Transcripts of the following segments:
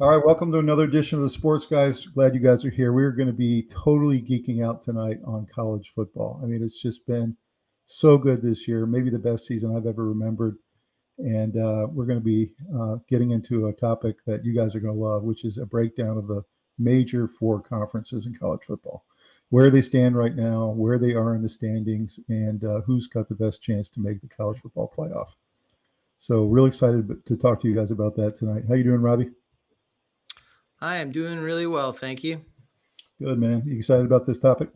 All right, welcome to another edition of the Sports Guys. Glad you guys are here. We're going to be totally geeking out tonight on college football. I mean, it's just been so good this year, maybe the best season I've ever remembered. And we're going to be getting into a topic that you guys are going to love, which is a breakdown of the major four conferences in college football, where they stand right now, where they are in the standings, and who's got the best chance to make the college football playoff. So really excited to talk to you guys about that tonight. How you doing, Robbie? I am doing really well, thank you. Good, man. You excited about this topic?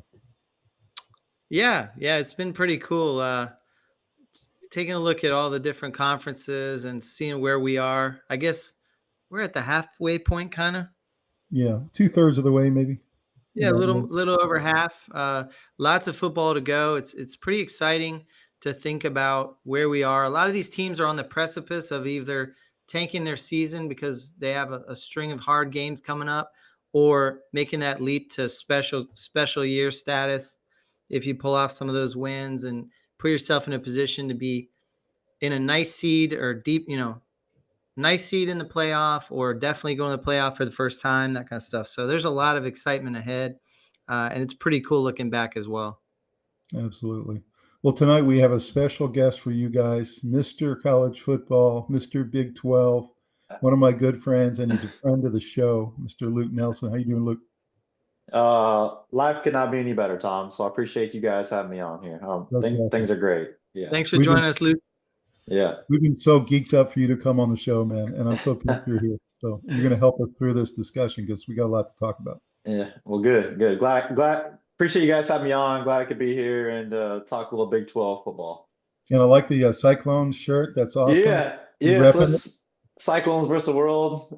Yeah, it's been pretty cool. Taking a look at all the different conferences and seeing where we are. I guess we're at the halfway point, kind of. Yeah, 2/3 of the way, maybe. Yeah, a little over half. Lots of football to go. It's pretty exciting to think about where we are. A lot of these teams are on the precipice of either tanking their season because they have a string of hard games coming up, or making that leap to special year status. If you pull off some of those wins and put yourself in a position to be in a nice seed or deep, nice seed in the playoff, or definitely going to the playoff for the first time, that kind of stuff. So there's a lot of excitement ahead, and it's pretty cool looking back as well. Absolutely. Well, tonight we have a special guest for you guys, Mr. College Football, Mr. Big 12, one of my good friends, and he's a friend of the show, Mr. Luke Nelson. How you doing, Luke? Life could not be any better, Tom. So I appreciate you guys having me on here. Things are great. Yeah. Thanks for joining us, Luke. Yeah. We've been so geeked up for you to come on the show, man, and I'm so pleased you're here. So you're going to help us through this discussion because we got a lot to talk about. Yeah. Well, good. Glad. Appreciate you guys having me on. Glad I could be here and talk a little Big 12 football. And I like the Cyclones shirt. That's awesome. Yeah. So Cyclones versus the world.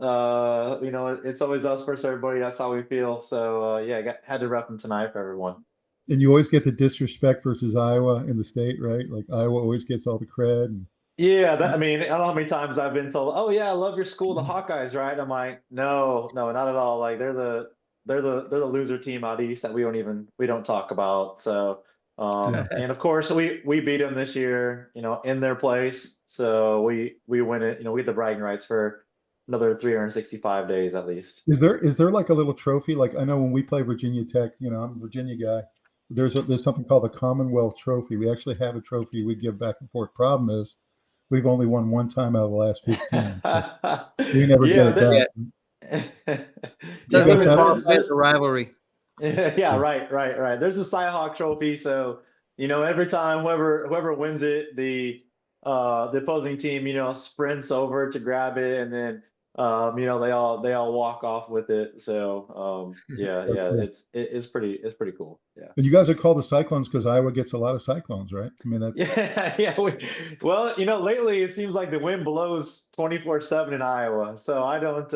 It's always us versus everybody. That's how we feel. So had to rep them tonight for everyone. And you always get the disrespect versus Iowa in the state, right? Like Iowa always gets all the cred. And yeah, I don't know how many times I've been told, "Oh yeah, I love your school, the Hawkeyes," right? I'm like, no, not at all. Like they're the loser team out east that we don't talk about. So, and of course we beat them this year, in their place. So we win it. We get the bragging rights for another 365 days at least. Is there like a little trophy? Like I know when we play Virginia Tech, I'm a Virginia guy. There's something called the Commonwealth Trophy. We actually have a trophy we give back and forth. Problem is, we've only won one time out of the last 15. We never get it back. Doesn't even qualify for rivalry. Yeah, right. There's a Cyhawk trophy, so every time whoever wins it, the opposing team, sprints over to grab it, and then they all walk off with it. So it's pretty cool. Yeah. And you guys are called the Cyclones because Iowa gets a lot of Cyclones, right? I mean that. Yeah. Lately it seems like the wind blows 24/7 in Iowa. So I don't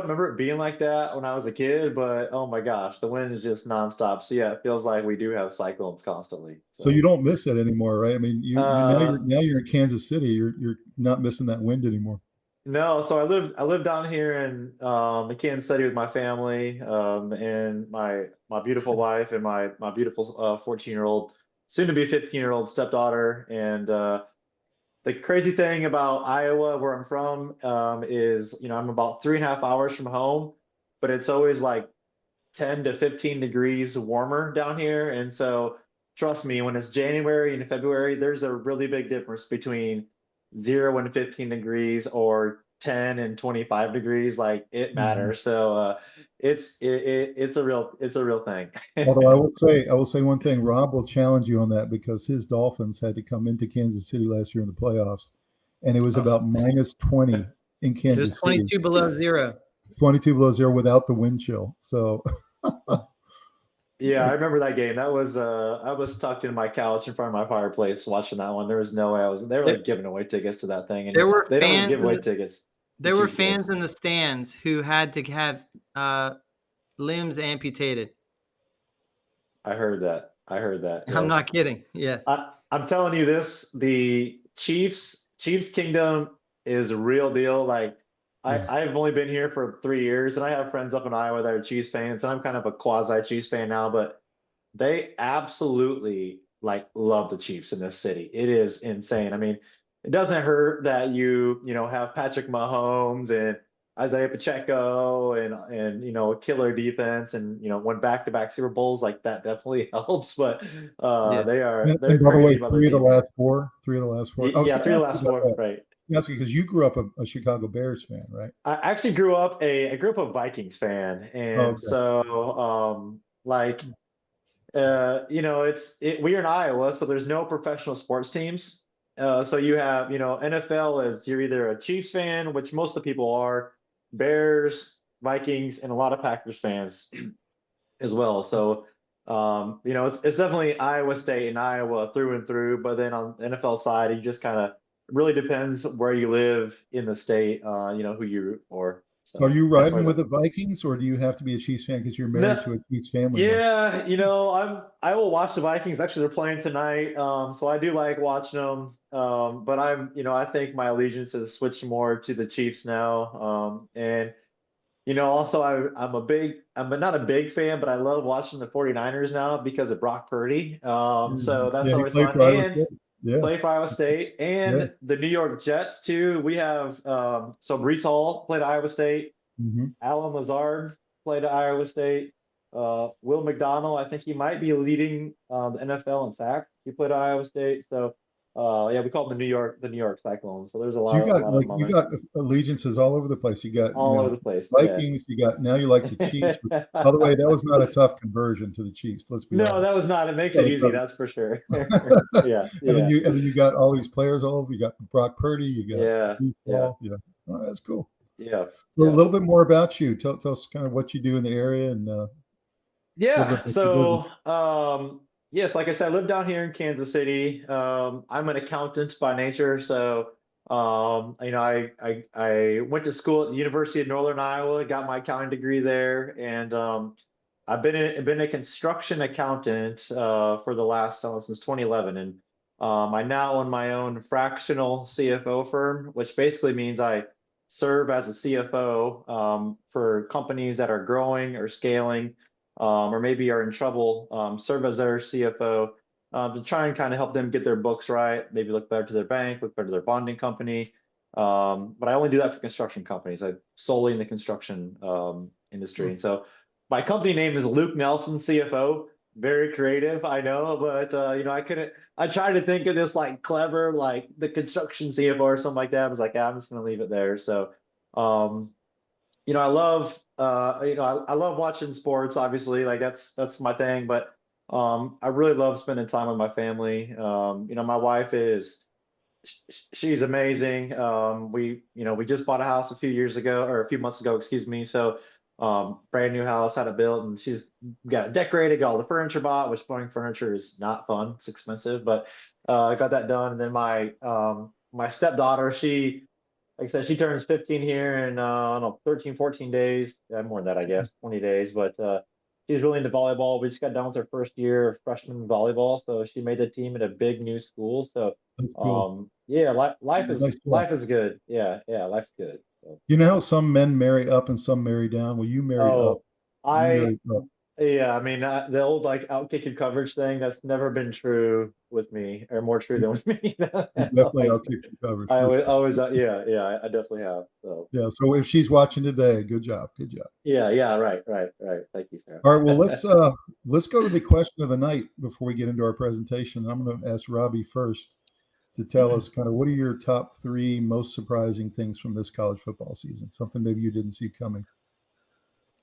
remember it being like that when I was a kid, but oh my gosh, the wind is just nonstop. So yeah, it feels like we do have cyclones constantly. So you don't miss it anymore, right? I mean, now you're in Kansas City. You're not missing that wind anymore. No, so I live down here in Kansas City with my family, and my beautiful wife and my beautiful 14-year-old, soon to be 15-year-old stepdaughter. And the crazy thing about Iowa, where I'm from, is I'm about 3.5 hours from home, but it's always like 10 to 15 degrees warmer down here. And so trust me, when it's January and February, there's a really big difference between 0 and 15 degrees or 10 and 25 degrees. Like it matters. So it's a real thing. Although I will say one thing, Rob will challenge you on that because his Dolphins had to come into Kansas City last year in the playoffs, and it was about minus 20 in Kansas City. 22 below zero. 22 below zero without the wind chill. So yeah, I remember that game. That was I was tucked in my couch in front of my fireplace watching that one. There was no way they were like giving away tickets to that thing, and they don't give away tickets. There were fans in the stands who had to have limbs amputated. I heard that. Yes. I'm not kidding. Yeah. I'm telling you this, the Chiefs Kingdom is a real deal. Like I've only been here for 3 years, and I have friends up in Iowa that are Chiefs fans, and I'm kind of a quasi Chiefs fan now, but they absolutely love the Chiefs in this city. It is insane. I mean, it doesn't hurt that you have Patrick Mahomes and Isaiah Pacheco and a killer defense and won back-to-back Super Bowls, like that definitely helps. But they're And by the crazy way, about three their of the team. last four. Yeah, 3 of the last 4, right? That's because you grew up a Chicago Bears fan, right? I actually grew up a Vikings fan, Oh, and okay. so we're in Iowa, so there's no professional sports teams. So you have, NFL is you're either a Chiefs fan, which most of the people are, Bears, Vikings, and a lot of Packers fans as well. So, it's definitely Iowa State and Iowa through and through. But then on the NFL side, you just kind of really depends where you live in the state, who you root for. So are So you that's why riding with the Vikings, or do you have to be a Chiefs fan because you're married no, to a Chiefs family now? yeah, I will watch the Vikings. Actually, they're playing tonight, so I do like watching them. But I think my allegiance has switched more to the Chiefs now. And also I'm not a big fan, but I love watching the 49ers now because of Brock Purdy. So that's Yeah, he always played fun. for Iowa And State. Yeah, play for Iowa State yeah. and the New York Jets too. We have so Brees Hall played at Iowa State. Mm-hmm. Alan Lazard played at Iowa State. Will McDonald, I think he might be leading the NFL in sacks. He played at Iowa State. So we call them the New York Cyclones. So there's a So you lot got of them on you there. got allegiances all over the place. You got All over the place. Yeah. Vikings. You got now you like the Chiefs. By the way, that was not a tough conversion to the Chiefs. Let's be No, honest. that was not. It makes it easy, that's for sure. Yeah, And yeah, then you got all these players all over. You got Brock Purdy. You got yeah, Brees yeah, Hall. Yeah, all right, that's cool. yeah, So a yeah. little bit more about you. Tell us kind of what you do in the area and a little bit Yeah. about your business. So, yes, like I said, I live down here in Kansas City. I'm an accountant by nature. So, I went to school at the University of Northern Iowa, got my accounting degree there, and I've been a construction accountant for the last since 2011, and I now own my own fractional CFO firm, which basically means I serve as a CFO for companies that are growing or scaling, or maybe are in trouble. Serve as their CFO to try and kind of help them get their books right, maybe look better to their bank, look better to their bonding company. But I only do that for construction companies. I'm solely in the construction industry, and so my company name is Luke Nelson CFO. Very creative, I know, but I couldn't. I tried to think of this like clever, like the construction CFO or something like that. I was like, yeah, I'm just gonna leave it there. So, I love, I love watching sports. Obviously, like that's my thing. But I really love spending time with my family. My wife she's amazing. We just bought a house a few months ago, excuse me. So, brand new house, had it built, and she's got it decorated, got all the furniture bought, which buying furniture is not fun. It's expensive, but I got that done. And then my stepdaughter, like I said, she turns 15 here in, I don't know, 13, 14 days. More than that, I guess, 20 days. But she's really into volleyball. We just got done with her first year of freshman volleyball. So she made the team at a big new school. So, That's cool. yeah, Nice job. life is good. Yeah, yeah, life's good. So, You know how some men marry up and some marry down? Well, you married up. oh, You I married up. Yeah, I mean, the old like outkick your coverage thing, that's never been true with me, or more true than with me. You definitely Like, outkicked the coverage I for sure. always, yeah, I definitely have. So, Yeah. So if she's watching today, good job. Good job. yeah, right. Thank you, All right. Well, Sarah. let's go to the question of the night before we get into our presentation. I'm going to ask Robbie first to tell us kind of what are your top three most surprising things from this college football season? Something maybe you didn't see coming.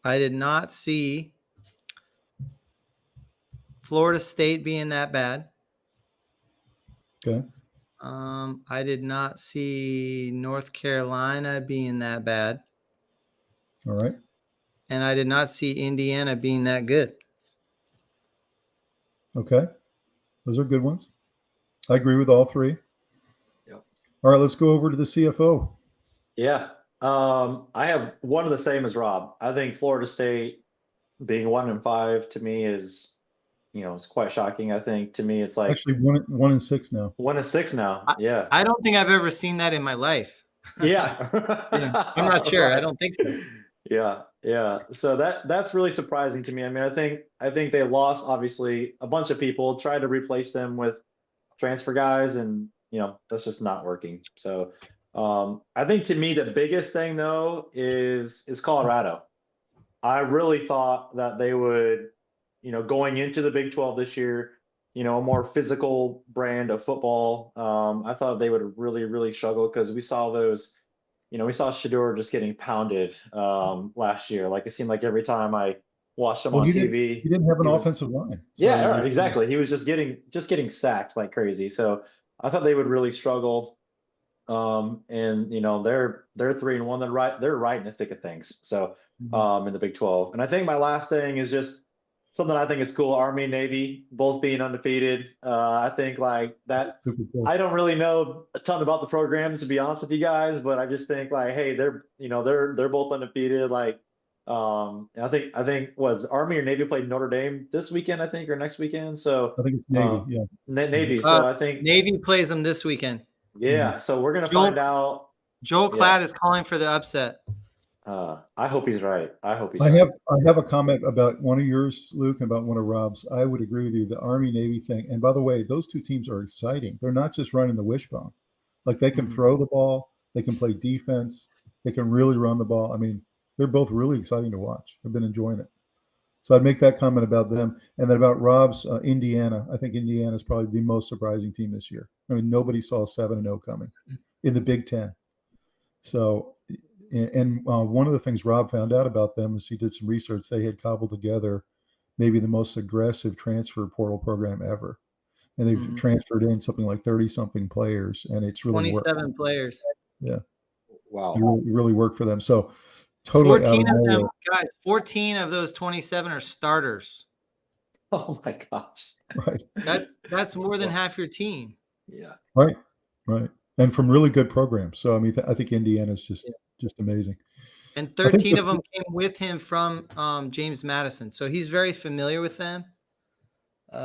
I did not see Florida State being that bad. Okay. I did not see North Carolina being that bad. All right. And I did not see Indiana being that good. Okay. Those are good ones. I agree with all three. Yep. All right. Let's go over to the CFO. Yeah. I have one of the same as Rob. I think Florida State being 1-5 to me is, it's quite shocking. I think to me it's like Actually 1-6 now. 1-6 now. Yeah. I don't think I've ever seen that in my life. Yeah. I'm not sure. Right. I don't think so. Yeah. So that's really surprising to me. I mean, I think they lost obviously a bunch of people, tried to replace them with transfer guys, and that's just not working. So I think to me the biggest thing though is Colorado. I really thought that they would, going into the Big 12 this year, a more physical brand of football. I thought they would really, really struggle because we saw those, we saw Shador just getting pounded last year. Like it seemed like every time I watched him Well, on he TV, didn't have an he was, offensive line. So, yeah, right, exactly. He was just getting sacked like crazy. So I thought they would really struggle. And they're 3-1. They're right in the thick of things. So in the Big 12. And I think my last thing is just something I think is cool. Army and Navy both being undefeated. I think like that. super cool. I don't really know a ton about the programs to be honest with you guys, but I just think like, hey, they're both undefeated. Like, I think was Army or Navy played Notre Dame this weekend, I think, or next weekend. So I think it's Navy. Yeah. Navy. So I think Navy plays them this weekend. Yeah. So we're gonna find out. Joel Yeah. Klatt is calling for the upset. I hope he's right. I hope he's I right. have a comment about one of yours, Luke, and about one of Rob's. I would agree with you. The Army Navy thing, and by the way, those two teams are exciting. They're not just running the wishbone. Like they can throw the ball, they can play defense, they can really run the ball. I mean, they're both really exciting to watch. I've been enjoying it. So I'd make that comment about them, and then about Rob's Indiana. I think Indiana is probably the most surprising team this year. I mean, nobody saw 7-0 coming in the Big Ten. So, and one of the things Rob found out about them is he did some research. They had cobbled together maybe the most aggressive transfer portal program ever, and they've transferred in something like 30-something players, and it's really 27 players. Yeah, Wow, it really worked for them. So, totally 14 of them, guys. 14 of those 27 are starters. Oh my gosh! Right. That's more than half your team. Yeah. Right. And from really good programs. So I mean, I think Indiana's just amazing. And 13 of them came with him from James Madison, so he's very familiar with them.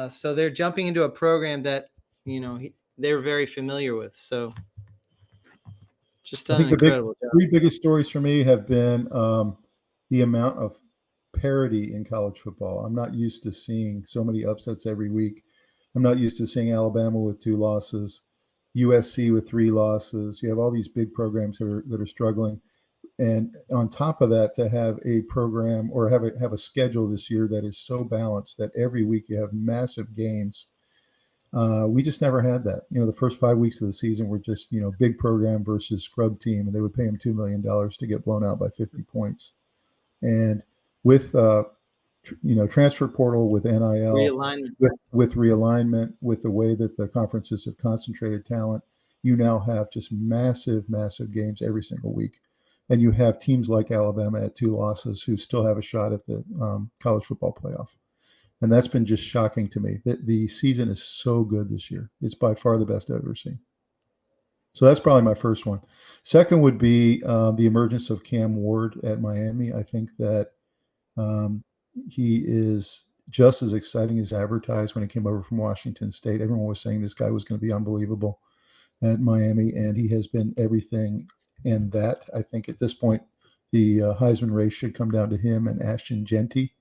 So they're jumping into a program that they're very familiar with. So just done an incredible job. The three biggest stories for me have been the amount of parity in college football. I'm not used to seeing so many upsets every week. I'm not used to seeing Alabama with 2 losses, USC with 3 losses. You have all these big programs that are struggling, and on top of that, to have a program or have a schedule this year that is so balanced that every week you have massive games. We just never had that. The first 5 weeks of the season were just big program versus scrub team, and they would pay them $2 million to get blown out by 50 points. And with transfer portal, with NIL, realignment. with realignment, with the way that the conferences have concentrated talent, you now have just massive games every single week. And you have teams like Alabama at 2 losses who still have a shot at the college football playoff. And that's been just shocking to me. The season is so good this year. It's by far the best I've ever seen. So that's probably my first one. Second would be the emergence of Cam Ward at Miami. I think that he is just as exciting as advertised when he came over from Washington State. Everyone was saying this guy was going to be unbelievable at Miami, and he has been everything in that. I think at this point, the Heisman race should come down to him and Ashton Jeanty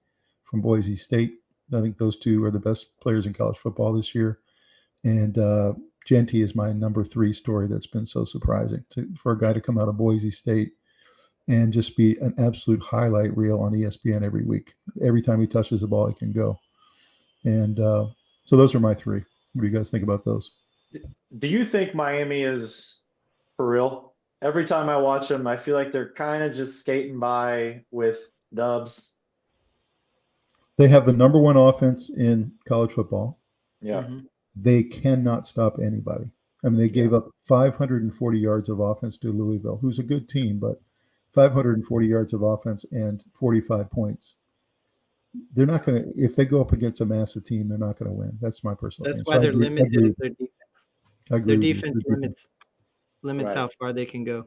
from Boise State. I think those two are the best players in college football this year. And Jeanty is my number 3 story that's been so surprising for a guy to come out of Boise State and just be an absolute highlight reel on ESPN every week. Every time he touches the ball, he can go. And so those are my 3. What do you guys think about those? Do you think Miami is for real? Every time I watch them, I feel like they're kind of just skating by with dubs. They have the number 1 offense in college football. Yeah. They cannot stop anybody. I mean, they gave up 540 yards of offense to Louisville, who's a good team, but 540 yards of offense and 45 points. They're not going to, if they go up against a massive team, they're not going to win. That's my personal opinion. That's why they're limited is their defense. I agree. Their defense limits how far they can go.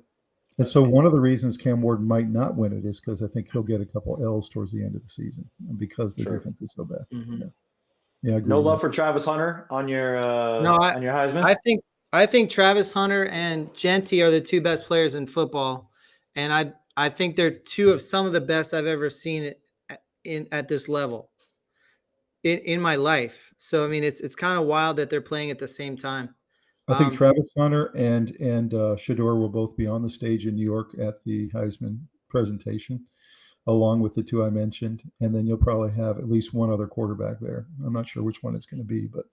And so one of the reasons Cam Ward might not win it is because I think he'll get a couple L's towards the end of the season because the defense is so bad. Yeah, I agree. No love for Travis Hunter on your on your Heisman? I think Travis Hunter and Jeanty are the 2 best players in football, and I think they're 2 of some of the best I've ever seen at this level in my life. So I mean, it's kind of wild that they're playing at the same time. I think Travis Hunter and Shador will both be on the stage in New York at the Heisman presentation, along with the two I mentioned, and then you'll probably have at least one other quarterback there. I'm not sure which one it's going to be, but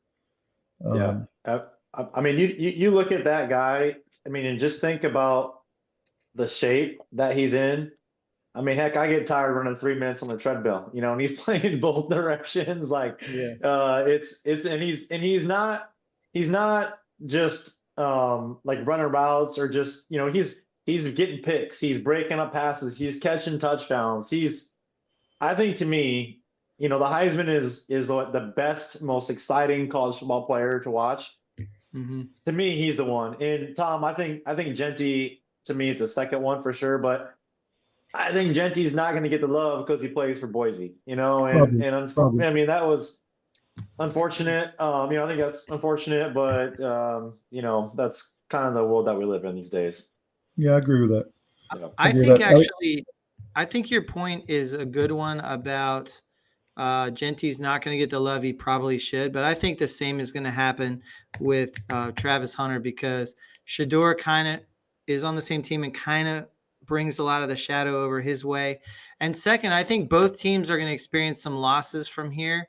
yeah. I mean, you look at that guy. I mean, and just think about the shape that he's in. I mean, heck, I get tired running 3 minutes on the treadmill, and he's playing both directions. Like, and he's not just like running routes or just, he's getting picks, he's breaking up passes, he's catching touchdowns. I think, to me, the Heisman is the best, most exciting college football player to watch. Mm-hmm. To me, he's the one. And Tom, I think Genty, to me, is the second one for sure, but I think Genty's not going to get the love because he plays for Boise, I mean, that was unfortunate. I think that's unfortunate, but that's kind of the world that we live in these days. Yeah, I agree with that. I think your point is a good one about Genty's not going to get the love he probably should, but I think the same is going to happen with Travis Hunter, because Shador kind of is on the same team and kind of brings a lot of the shadow over his way. And second, I think both teams are going to experience some losses from here,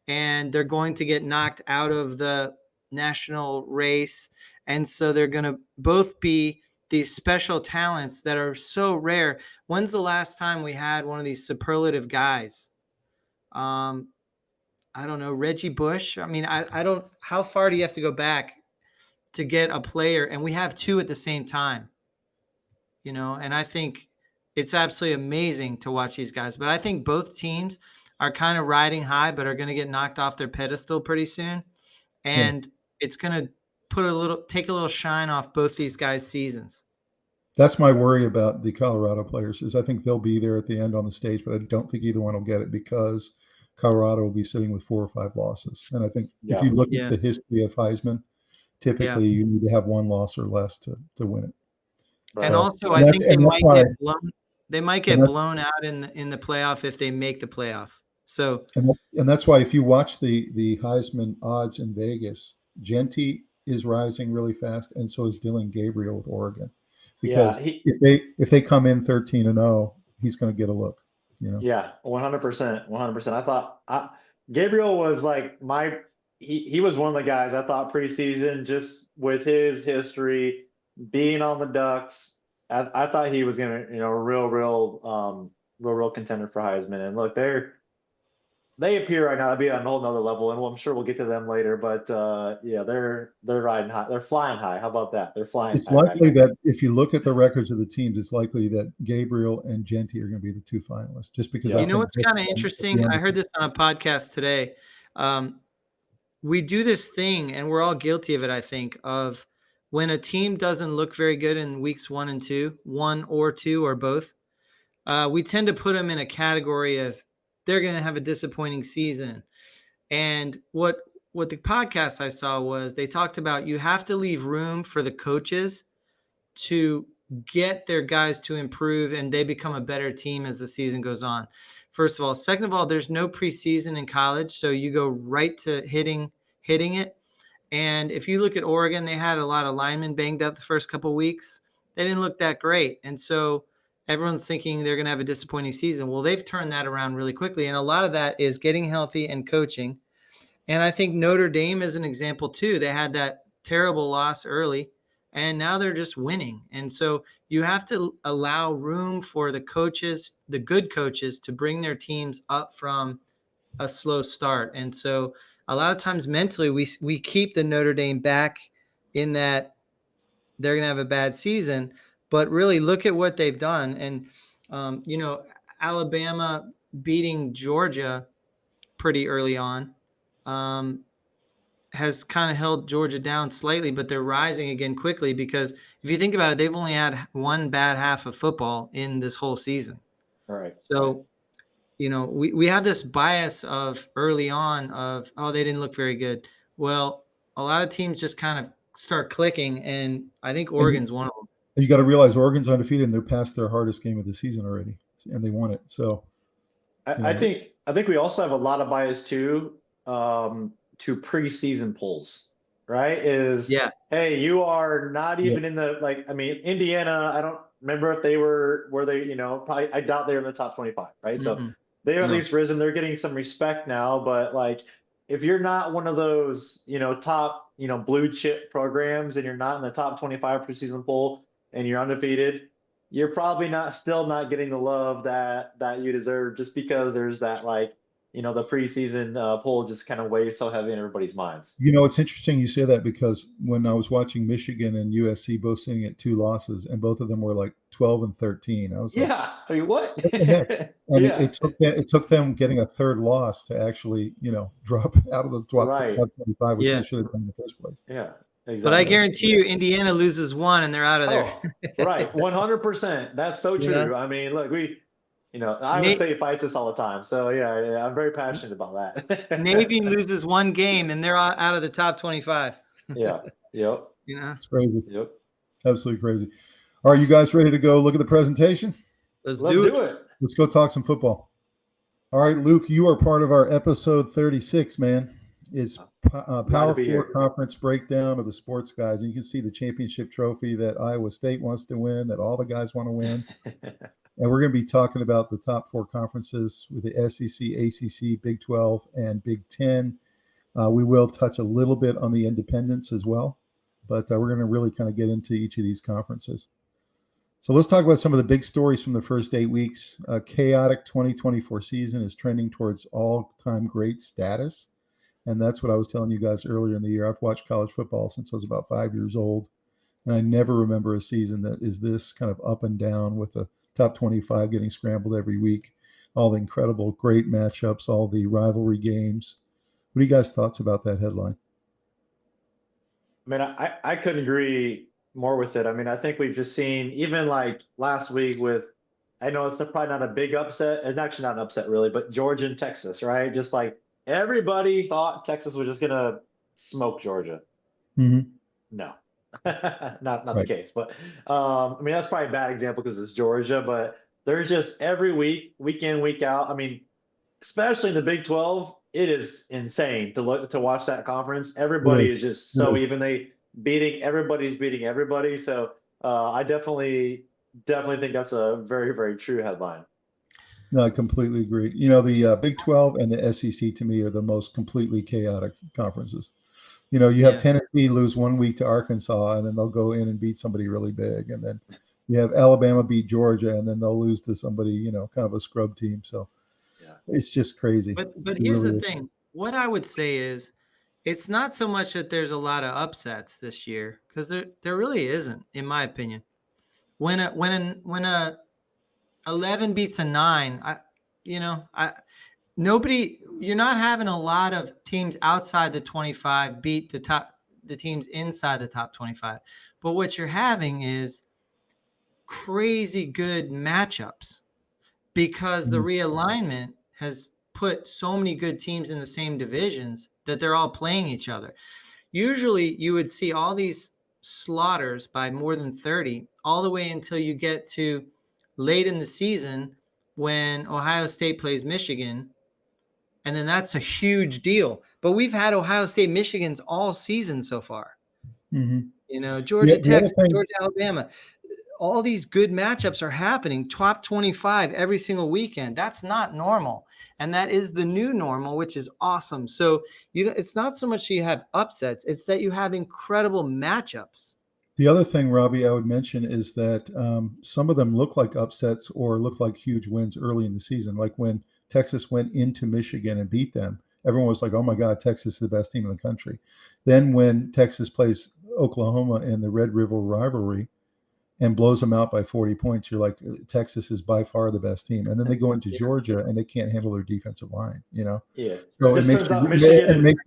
and they're going to get knocked out of the national race. And so they're going to both be these special talents that are so rare. When's the last time we had one of these superlative guys? I don't know, Reggie Bush. I mean, I don't, how far do you have to go back to get a player? And we have two at the same time, and I think it's absolutely amazing to watch these guys. But I think both teams are kind of riding high, but are going to get knocked off their pedestal pretty soon. And it's going to take a little shine off both these guys' seasons. That's my worry about the Colorado players, is I think they'll be there at the end on the stage, but I don't think either one will get it because Colorado will be sitting with 4 or 5 losses. And I think if you look at the history of Heisman, typically you need to have 1 loss or less to win it. Right. And also, I think they might get blown out in the playoff if they make the playoff. So, and that's why if you watch the Heisman odds in Vegas, Genty is rising really fast, and so is Dylan Gabriel with Oregon. Because if they come in 13-0, he's going to get a look. Yeah, 100%, 100%. I thought Gabriel was like he was one of the guys I thought preseason, just with his history being on the Ducks, I thought he was going to, a real contender for Heisman. And look, they appear right now to be on a whole nother level, and I'm sure we'll get to them later. But they're riding high. They're flying high. How about that? They're flying. It's likely that if you look at the records of the teams, it's likely that Gabriel and Genty are going to be the 2 finalists. Just because what's kind of interesting? I heard this on a podcast today. We do this thing, and we're all guilty of it, I think, of when a team doesn't look very good in weeks 1 and 2, 1 or 2 or both, we tend to put them in a category of they're going to have a disappointing season. And what the podcast I saw was they talked about you have to leave room for the coaches to get their guys to improve and they become a better team as the season goes on. First of all. Second of all, there's no preseason in college, so you go right to hitting it. And if you look at Oregon, they had a lot of linemen banged up the first couple of weeks. They didn't look that great. And so everyone's thinking they're going to have a disappointing season. Well, they've turned that around really quickly. And a lot of that is getting healthy and coaching. And I think Notre Dame is an example too. They had that terrible loss early and now they're just winning. And so you have to allow room for the coaches, the good coaches, to bring their teams up from a slow start. And so a lot of times mentally we keep the Notre Dame back in that they're going to have a bad season, but really look at what they've done. And, Alabama beating Georgia pretty early on has kind of held Georgia down slightly, but they're rising again quickly because if you think about it, they've only had 1 bad half of football in this whole season. All right. So, we have this bias of early on of, they didn't look very good. Well, a lot of teams just kind of start clicking, and I think Oregon's one of them. You got to realize Oregon's undefeated and they're past their hardest game of the season already, and they won it. So I think we also have a lot of bias too, to preseason polls. right? Is Yeah. hey, you are not Yeah. even in the like. I mean, Indiana. I don't remember if they were they. You know, probably I doubt they were in the top 25, right? So Mm-mm. they've at No. least risen. They're getting some respect now, but like if you're not one of those, top, blue chip programs and you're not in the top 25 preseason poll and you're undefeated, you're probably still not getting the love that you deserve just because there's that like, the preseason poll just kind of weighs so heavy in everybody's minds. It's interesting you say that because when I was watching Michigan and USC both sitting at 2 losses and both of them were like 12 and 13, I was like, Yeah, I mean, what? what the heck? And Yeah, it took them getting a third loss to actually, drop out of the top right. 25, which Yeah. they should have done in the first place. Yeah, exactly. But I guarantee you, Indiana loses one and they're out of there. Oh, right. 100%. That's so You true. know? I mean, look, Iowa State fights us all the time. So yeah, I'm very passionate about that. Navy loses one game and they're out of the top 25. Yeah. Yep. It's crazy. Yep. Absolutely crazy. Are you guys ready to go look at the presentation? Let's do it. Let's go talk some football. All right, Luke, you are part of our episode 36, man. It's Power 4 Conference breakdown of the Sports Guys. And you can see the championship trophy that Iowa State wants to win, that all the guys want to win. And we're going to be talking about the top 4 conferences with the SEC, ACC, Big 12, and Big 10. We will touch a little bit on the independents as well, but we're going to really kind of get into each of these conferences. So let's talk about some of the big stories from the first 8 weeks. Chaotic 2024 season is trending towards all-time great status. And that's what I was telling you guys earlier in the year. I've watched college football since I was about 5 years old. And I never remember a season that is this kind of up and down with the top 25 getting scrambled every week. All the incredible, great matchups, all the rivalry games. What are you guys' thoughts about that headline? I mean, I couldn't agree more with it. I mean, I think we've just seen, even like last week I know it's probably not a big upset. It's actually not an upset really, but Georgia and Texas, right? Just like everybody thought Texas was just going to smoke Georgia. Mm-hmm. No, not right. The case. But I mean, that's probably a bad example because it's Georgia, but there's just every week, week in, week out. I mean, especially in the Big 12, it is insane to watch that conference. Everybody is just so evenly everybody's beating everybody. So I definitely think that's a very, very true headline. No, I completely agree. The Big 12 and the SEC to me are the most completely chaotic conferences. You have Tennessee lose 1 week to Arkansas, and then they'll go in and beat somebody really big. And then you have Alabama beat Georgia, and then they'll lose to somebody, kind of a scrub team. So it's just crazy. But here's the thing. What I would say is it's not so much that there's a lot of upsets this year, because there really isn't, in my opinion. When a 11 beats a 9, you're not having a lot of teams outside the 25 beat the teams inside the top 25. But what you're having is crazy good matchups because the realignment has put so many good teams in the same divisions that they're all playing each other. Usually you would see all these slaughters by more than 30 all the way until you get to late in the season when Ohio State plays Michigan. And then that's a huge deal. But we've had Ohio State Michigans all season so far. Mm-hmm. Georgia Texas, Georgia Alabama. All these good matchups are happening, top 25 every single weekend. That's not normal. And that is the new normal, which is awesome. So, it's not so much that you have upsets, it's that you have incredible matchups. The other thing, Robbie, I would mention is that some of them look like upsets or look like huge wins early in the season. Like when Texas went into Michigan and beat them, everyone was like, oh my God, Texas is the best team in the country. Then when Texas plays Oklahoma in the Red River rivalry and blows them out by 40 points, you're like, Texas is by far the best team. And then they go into Georgia and they can't handle their defensive line, Yeah. So it makes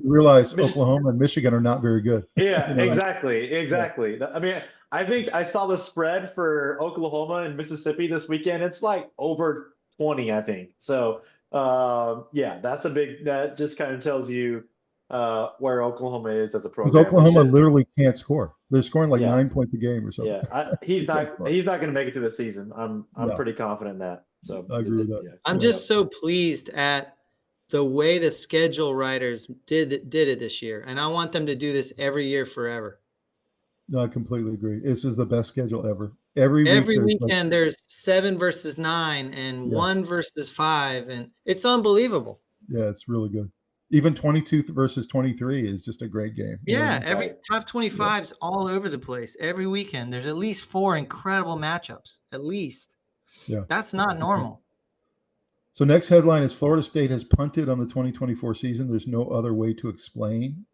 you realize Oklahoma and Michigan are not very good. Yeah, exactly. Yeah. I mean, I think I saw the spread for Oklahoma and Mississippi this weekend. It's like over 20, I think. So, that just kind of tells you where Oklahoma is as a program. Because Oklahoma literally can't score. They're scoring like 9 points a game or something. Yeah, he's not going to make it through the season. I'm pretty confident in that. So I agree with that. I'm just so pleased at the way the schedule writers did it this year, and I want them to do this every year forever. No, I completely agree. This is the best schedule ever. Every weekend there's 7 versus 9 and 1 versus 5, and it's unbelievable. Yeah, it's really good. Even 22 versus 23 is just a great game. Yeah, every top 25's all over the place. Every weekend there's at least 4 incredible matchups. At least. Yeah. That's not normal. So next headline is Florida State has punted on the 2024 season. There's no other way to explain.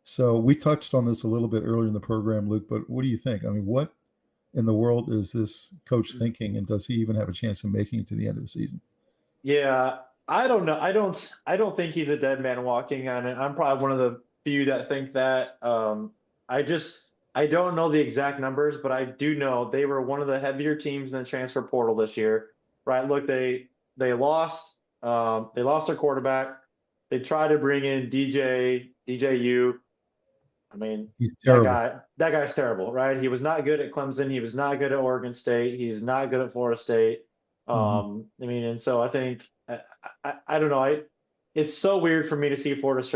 So we touched on this a little bit earlier in the program, Luke, but what do you think? I mean, what in the world is this coach thinking, and does he even have a chance of making it to the end of the season? Yeah, I don't know. I don't think he's a dead man walking on it. I'm probably one of the few that think that. I don't know the exact numbers, but I do know they were one of the heavier teams in the transfer portal this year. Right? Look, they lost their quarterback. They tried to bring in DJU. I mean, that guy's terrible, right? He was not good at Clemson. He was not good at Oregon State. He's not good at Florida State. I mean, and so I think I don't know. It's so weird for me to see Florida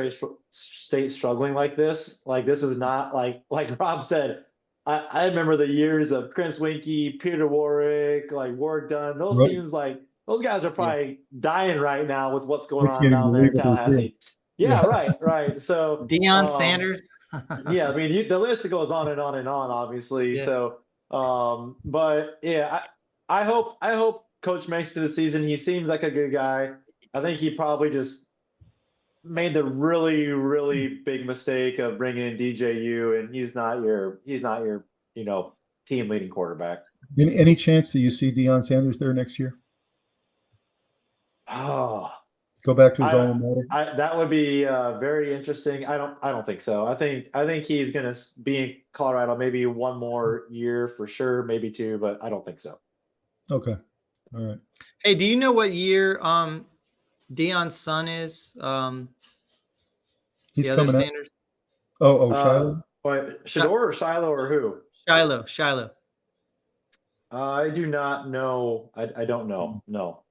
State struggling like this. Like, this is not like Rob said. I remember the years of Chris Winkie, Peter Warwick, like Warwick Dunn. Those teams, like those guys are probably dying right now with what's going on down there in Tallahassee. Yeah, right. So Deion Sanders. Yeah, I mean, the list goes on and on and on, obviously. Yeah. So, but yeah, I hope Coach makes it to the season. He seems like a good guy. I think he probably just made the really, really big mistake of bringing in DJU, and he's not your team leading quarterback. Any chance that you see Deion Sanders there next year? Oh, go back to his alma mater. That would be very interesting. I don't think so. I think he's going to be in Colorado maybe one more year for sure, maybe 2, but I don't think so. Okay, all right. Hey, do you know what year Deion's son is? He's coming Sanders. Shiloh. Shador or Shiloh or who? Shiloh. I do not know. I don't know. No.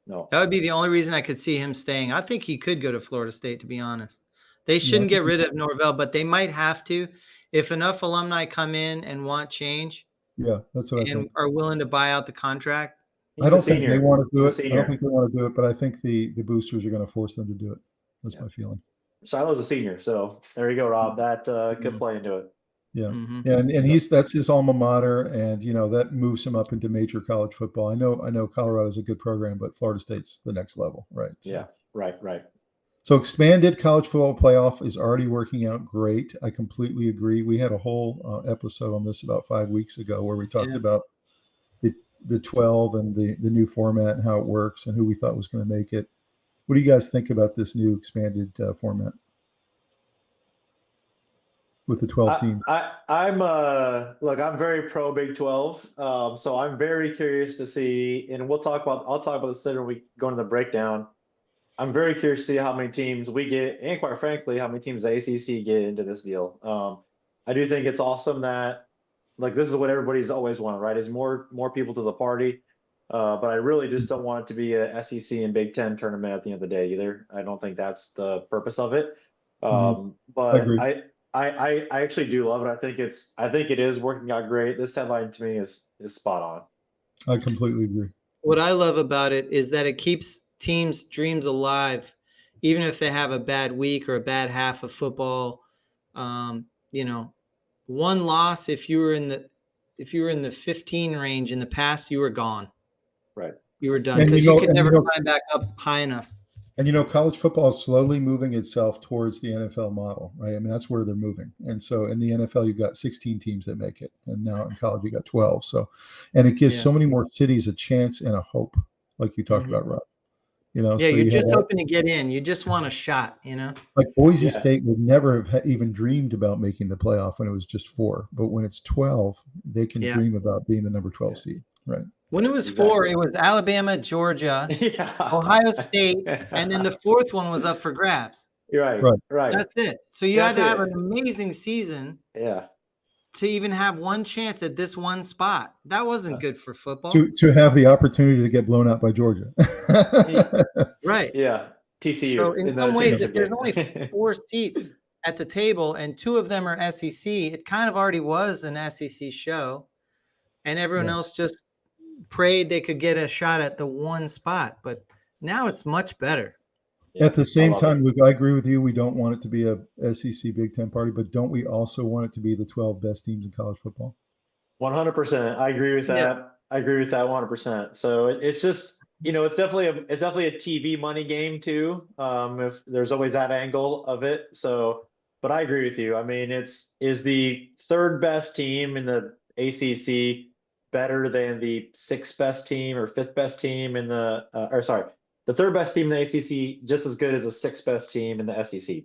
That would be the only reason I could see him staying. I think he could go to Florida State, to be honest. They shouldn't get rid of Norvell, but they might have to if enough alumni come in and want change. Yeah, that's what I think. And are willing to buy out the contract. I don't think they want to do it. I don't think they want to do it, but I think the boosters are going to force them to do it. That's my feeling. Shiloh's a senior, so there you go, Rob. That could play into it. Yeah, and that's his alma mater, and that moves him up into major college football. I know Colorado's a good program, but Florida State's the next level, right? So. Yeah, right. So expanded college football playoff is already working out great. I completely agree. We had a whole episode on this about 5 weeks ago where we talked about the 12 and the new format and how it works and who we thought was going to make it. What do you guys think about this new expanded format with the 12 teams? I'm very pro Big 12. So I'm very curious to see, and I'll talk about this later when we go into the breakdown. I'm very curious to see how many teams we get, and quite frankly, how many teams the ACC get into this deal. I do think it's awesome that, this is what everybody's always wanted, right? Is more people to the party. But I really just don't want it to be a SEC and Big Ten tournament at the end of the day either. I don't think that's the purpose of it. But I actually do love it. I think it is working out great. This headline to me is spot on. I completely agree. What I love about it is that it keeps teams' dreams alive, even if they have a bad week or a bad half of football. One loss, if you were in the 15 range in the past, you were gone. Right. You were done because you could never climb back up high enough. And college football is slowly moving itself towards the NFL model, right? I mean, that's where they're moving. And so in the NFL, you've got 16 teams that make it, and now in college you got 12. So, and it gives so many more cities a chance and a hope, like you talked about, Rob. So you're just hoping to get in. You just want a shot, Like Boise State would never have even dreamed about making the playoff when it was just 4. But when it's 12, they can dream about being the number 12 seed, right? When it was 4, it was Alabama, Georgia, Ohio State, and then the 4th one was up for grabs. Right. That's it. So you had to have an amazing season. Yeah. To even have one chance at this one spot. That wasn't good for football. To have the opportunity to get blown out by Georgia. Right. Yeah. TCU. So in in the some ways, championship if there's game. only 4 seats at the table and 2 of them are SEC, it kind of already was an SEC show, and everyone else just prayed they could get a shot at the one spot. But now it's much better. Yeah, At the I same love time, it. Luke, I agree with you. We don't want it to be a SEC Big Ten party, but don't we also want it to be the 12 best teams in college football? 100%. I agree with Yeah. that. I agree with that 100%. So it's just, it's definitely a TV money game too. If there's always that angle of it. So, but I agree with you. I mean, is the third best team in the ACC better than the sixth best team or fifth best team in the, or sorry, the third best team in the ACC just as good as the sixth best team in the SEC.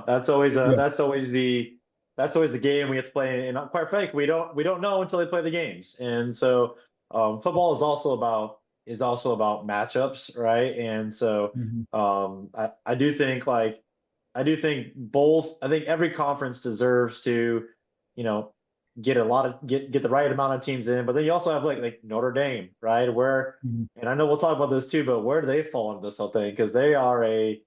That's always that's always the game we have to play. And quite frankly, we don't know until they play the games. And so football is also about matchups, right? And so I do think I think every conference deserves to, get get the right amount of teams in. But then you also have like Notre Dame, right? Where and I know we'll talk about this too, but where do they fall into this whole thing? Because they are a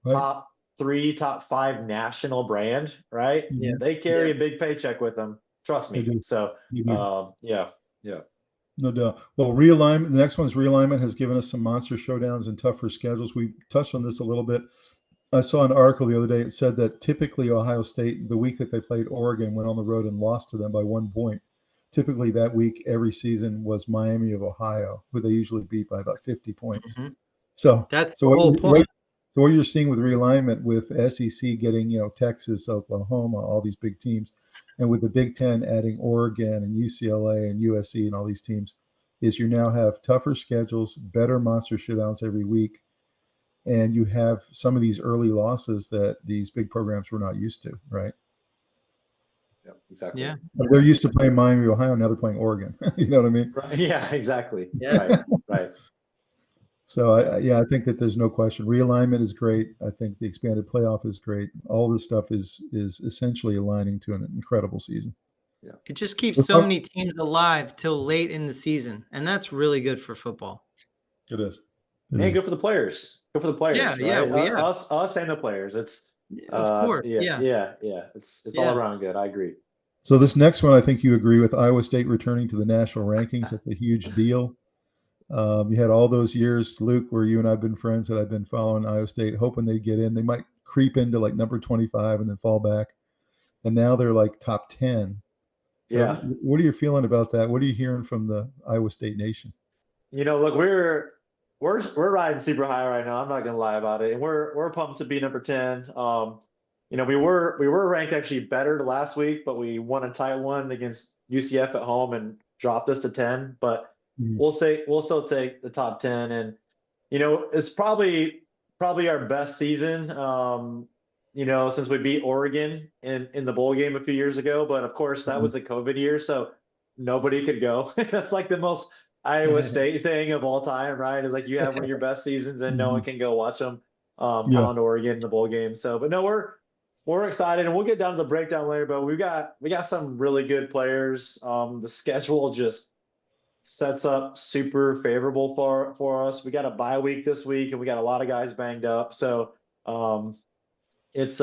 top 3, top 5 national brand, right? Yeah. They carry a big paycheck with them. Trust me. So, yeah. No doubt. Well, realignment, the next one is realignment has given us some monster showdowns and tougher schedules. We touched on this a little bit. I saw an article the other day. It said that typically Ohio State, the week that they played Oregon, went on the road and lost to them by 1 point. Typically that week every season was Miami of Ohio, who they usually beat by about 50 points. So that's the whole point. So what you're seeing with realignment with SEC getting, Texas, Oklahoma, all these big teams, and with the Big Ten adding Oregon and UCLA and USC and all these teams, is you now have tougher schedules, better monster showdowns every week, and you have some of these early losses that these big programs were not used to, right? Yeah, exactly. Yeah. They're used to playing Miami, Ohio, now they're playing Oregon. You know what I mean? Right. Yeah, exactly. Yeah. Right. So I think that there's no question. Realignment is great. I think the expanded playoff is great. All this stuff is essentially aligning to an incredible season. Yeah. It just keeps so many teams alive till late in the season, and that's really good for football. It is. And good for the players. Good for the players. Yeah, right? well, yeah. Us and the players. It's of course. Yeah. It's all around good. I agree. So this next one, I think you agree with. Iowa State returning to the national rankings. That's a huge deal. You had all those years, Luke, where you and I've been friends, that I've been following Iowa State, hoping they'd get in. They might creep into like number 25 and then fall back. And now they're like top 10. So what are you feeling about that? What are you hearing from the Iowa State Nation? Look, we're riding super high right now. I'm not gonna lie about it. And we're pumped to be number 10. We were ranked actually better last week, but we won a tight one against UCF at home and dropped us to 10. But we'll still take the top 10, and it's probably our best season. Since we beat Oregon in the bowl game a few years ago, but of course that was a COVID year, so nobody could go. That's like the most Iowa State thing of all time, right? Is like you have one of your best seasons and no one can go watch them pound Oregon in the bowl game. So, but no, we're excited, and we'll get down to the breakdown later. But we got some really good players. The schedule just sets up super favorable for us. We got a bye week this week, and we got a lot of guys banged up. So it's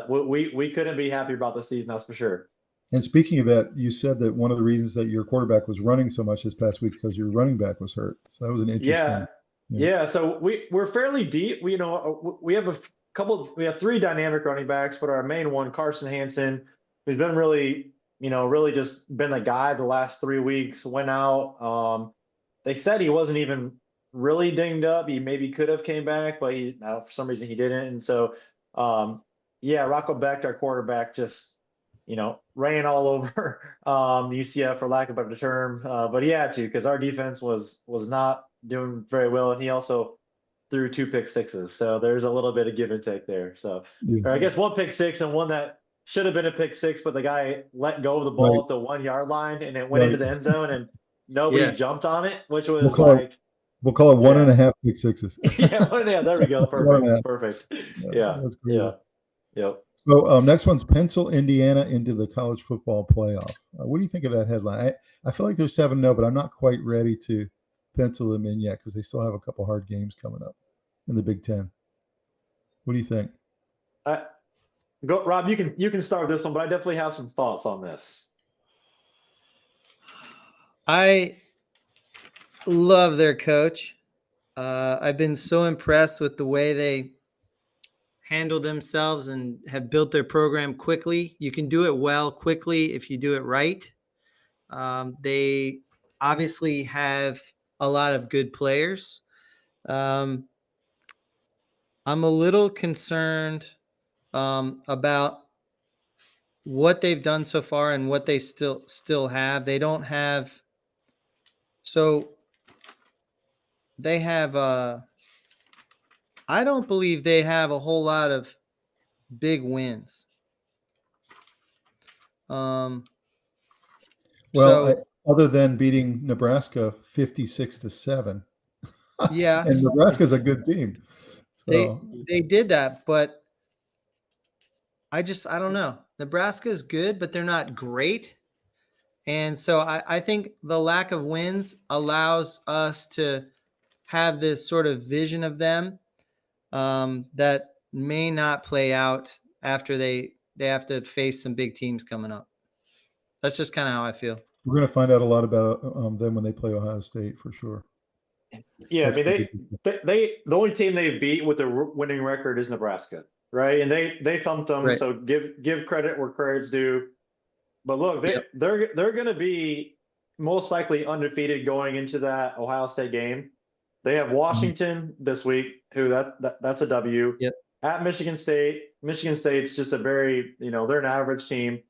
we couldn't be happy about the season, that's for sure. And speaking of that, you said that one of the reasons that your quarterback was running so much this past week because your running back was hurt. So that was an interesting. Yeah. So we're fairly deep. We have 3 dynamic running backs, but our main one, Carson Hansen, who's been really just been the guy the last 3 weeks, went out. They said he wasn't even really dinged up. He maybe could have came back, but for some reason he didn't. And so, Rocco Becht, our quarterback, just, ran all over UCF, for lack of a better term. But he had to, because our defense was not doing very well. And he also threw 2 pick sixes. So there's a little bit of give and take there. So, or I guess 1 pick six and one that should have been a pick six, but the guy let go of the ball at the 1 yard line and it went into the end zone and nobody jumped on it, which was we'll call it 1.5 pick sixes. There we go. Perfect. Yeah. That's great. Yep. So next one's pencil Indiana into the college football playoff. What do you think of that headline? I feel like they're 7-0, but I'm not quite ready to pencil them in yet because they still have a couple hard games coming up in the Big Ten. What do you think? Go, Rob. You can start this one, but I definitely have some thoughts on this. I love their coach. I've been so impressed with the way they handle themselves and have built their program quickly. You can do it well quickly if you do it right. They obviously have a lot of good players. I'm a little concerned about what they've done so far and what they still have. They don't have. So they have. I don't believe they have a whole lot of big wins. Well, So other than beating Nebraska 56-7, yeah, and Nebraska's a good team. So they did that, but I don't know. Nebraska is good, but they're not great. And so I think the lack of wins allows us to have this sort of vision of them that may not play out after they have to face some big teams coming up. That's just kind of how I feel. we're going to find out a lot about them when they play Ohio State for sure. Yeah, That's I mean they the only team they beat with a winning record is Nebraska, right? And they thumped them. Right. So give credit where credit's due. But look, they're going to be most likely undefeated going into that Ohio State game. They have Washington this week, who that's a W. Yep. At Michigan State. Michigan State's just a very, they're an average team.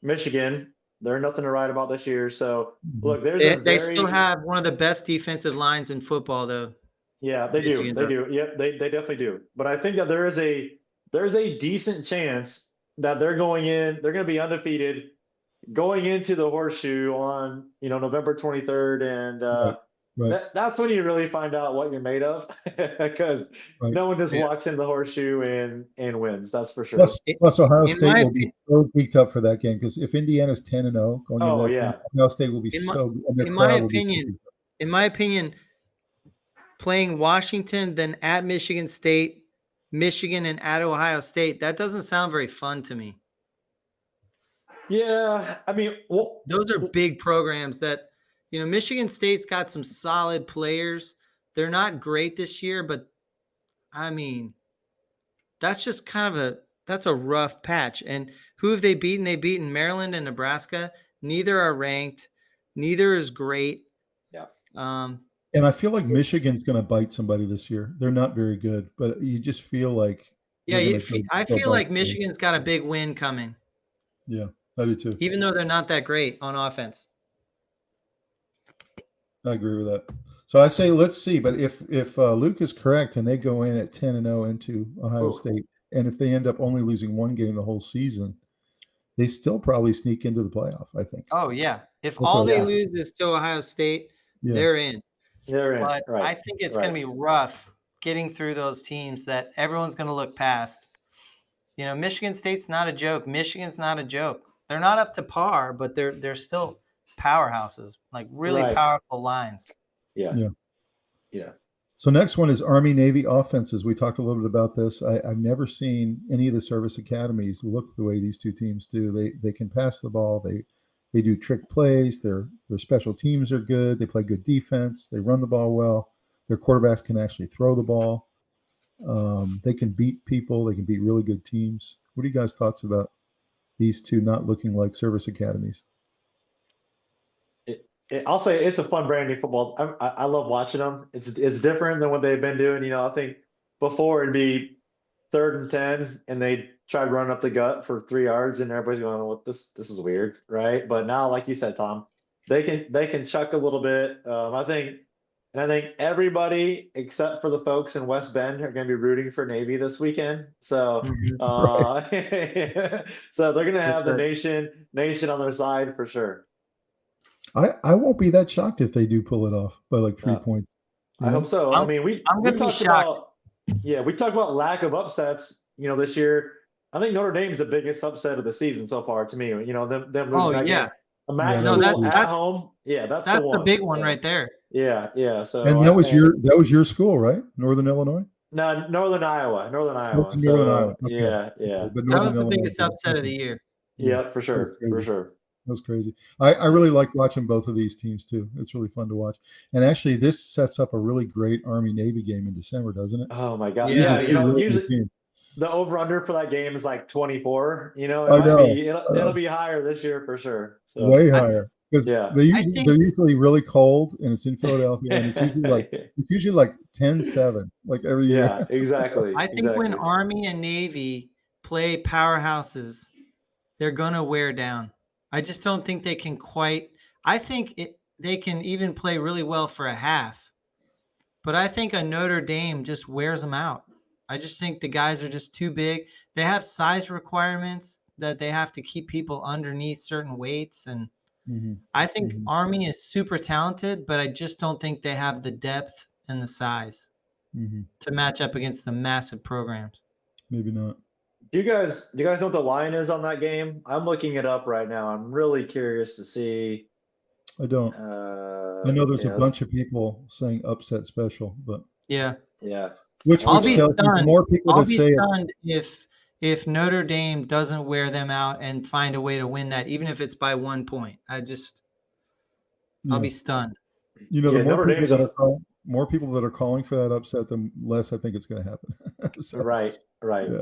Michigan, they're nothing to write about this year. So look, they still have one of the best defensive lines in football, though. Yeah, they do. They do. Yep, they definitely do. But I think that there's a decent chance that they're going to be undefeated going into the horseshoe on November 23rd, and Right. that's when you really find out what you're made of, because no one just walks in the horseshoe and wins. That's for sure. Plus Ohio State will be so geeked up for that game, because if Indiana's 10-0 going into that game, Ohio State will be in my opinion, playing Washington, then at Michigan State, Michigan, and at Ohio State, that doesn't sound very fun to me. Yeah, I mean, those are big programs that, Michigan State's got some solid players. They're not great this year, but I mean, that's just kind of that's a rough patch. And who have they beaten? They've beaten Maryland and Nebraska. Neither are ranked. Neither is great. Yeah. And I feel like Michigan's going to bite somebody this year. They're not very good, but you just feel like. Yeah, I feel like Michigan's got a big win coming. Yeah, I do too. Even though they're not that great on offense. I agree with that. So I say, let's see. But if Luke is correct and they go in at 10-0 into Ohio State, and if they end up only losing one game the whole season, they still probably sneak into the playoff, I think. Oh, yeah. If they lose is to Ohio State, they're in. They're in. But right. I think it's going to be rough getting through those teams that everyone's going to look past. Michigan State's not a joke. Michigan's not a joke. They're not up to par, but they're still powerhouses, like really powerful lines. Yeah. So next one is Army Navy offenses. We talked a little bit about this. I've never seen any of the service academies look the way these two teams do. They can pass the ball. They do trick plays. Their special teams are good. They play good defense. They run the ball well. Their quarterbacks can actually throw the ball. They can beat people. They can beat really good teams. What are you guys' thoughts about these two not looking like service academies? I'll say it's a fun brand new football. I love watching them. It's different than what they've been doing. I think before it'd be 3rd and 10, and they tried running up the gut for 3 yards, and everybody's going, "Well, this is weird," right? But now, like you said, Tom, they can chuck a little bit. I think everybody except for the folks in West Bend are going to be rooting for Navy this weekend. So, so they're going to have the nation on their side for sure. I won't be that shocked if they do pull it off by like 3 points. I hope so. I mean, we talked about lack of upsets, this year. I think Notre Dame's the biggest upset of the season so far to me. Them losing that game. At home. Yeah, that's the one. The big one right there. Yeah. So and that was your school, right? Northern Illinois? No, Northern Iowa. Northern So Iowa. Okay. yeah. Okay. But That was Northern the Illinois. biggest upset of the year. Yeah, for That's sure. crazy. That's crazy. I really like watching both of these teams too. It's really fun to watch. And actually, this sets up a really great Army-Navy game in December, doesn't it? Oh my God. Yeah, Yeah, yeah. Really good usually team. the over/under for that game is like 24. I know. It'll be higher this year for sure. So Way higher because yeah. they're usually really cold, and it's in Philadelphia, and it's usually like 10-7, like every year. Yeah, exactly. I think when Army and Navy play powerhouses, they're gonna wear down. I just don't think they can quite. I think they can even play really well for a half, but I think a Notre Dame just wears them out. I just think the guys are just too big. They have size requirements that they have to keep people underneath certain weights, and I think Army is super talented, but I just don't think they have the depth and the size to match up against the massive programs. Maybe not. Do you guys know what the line is on that game? I'm looking it up right now. I'm really curious to see. I don't. I know there's a bunch of people saying upset special, but yeah. Which I'll be tells stunned. more people I'll that be say stunned if Notre Dame doesn't wear them out and find a way to win that, even if it's by 1 point. I'll be stunned. The more people that are calling for that upset, the less I think it's going to happen. So, right.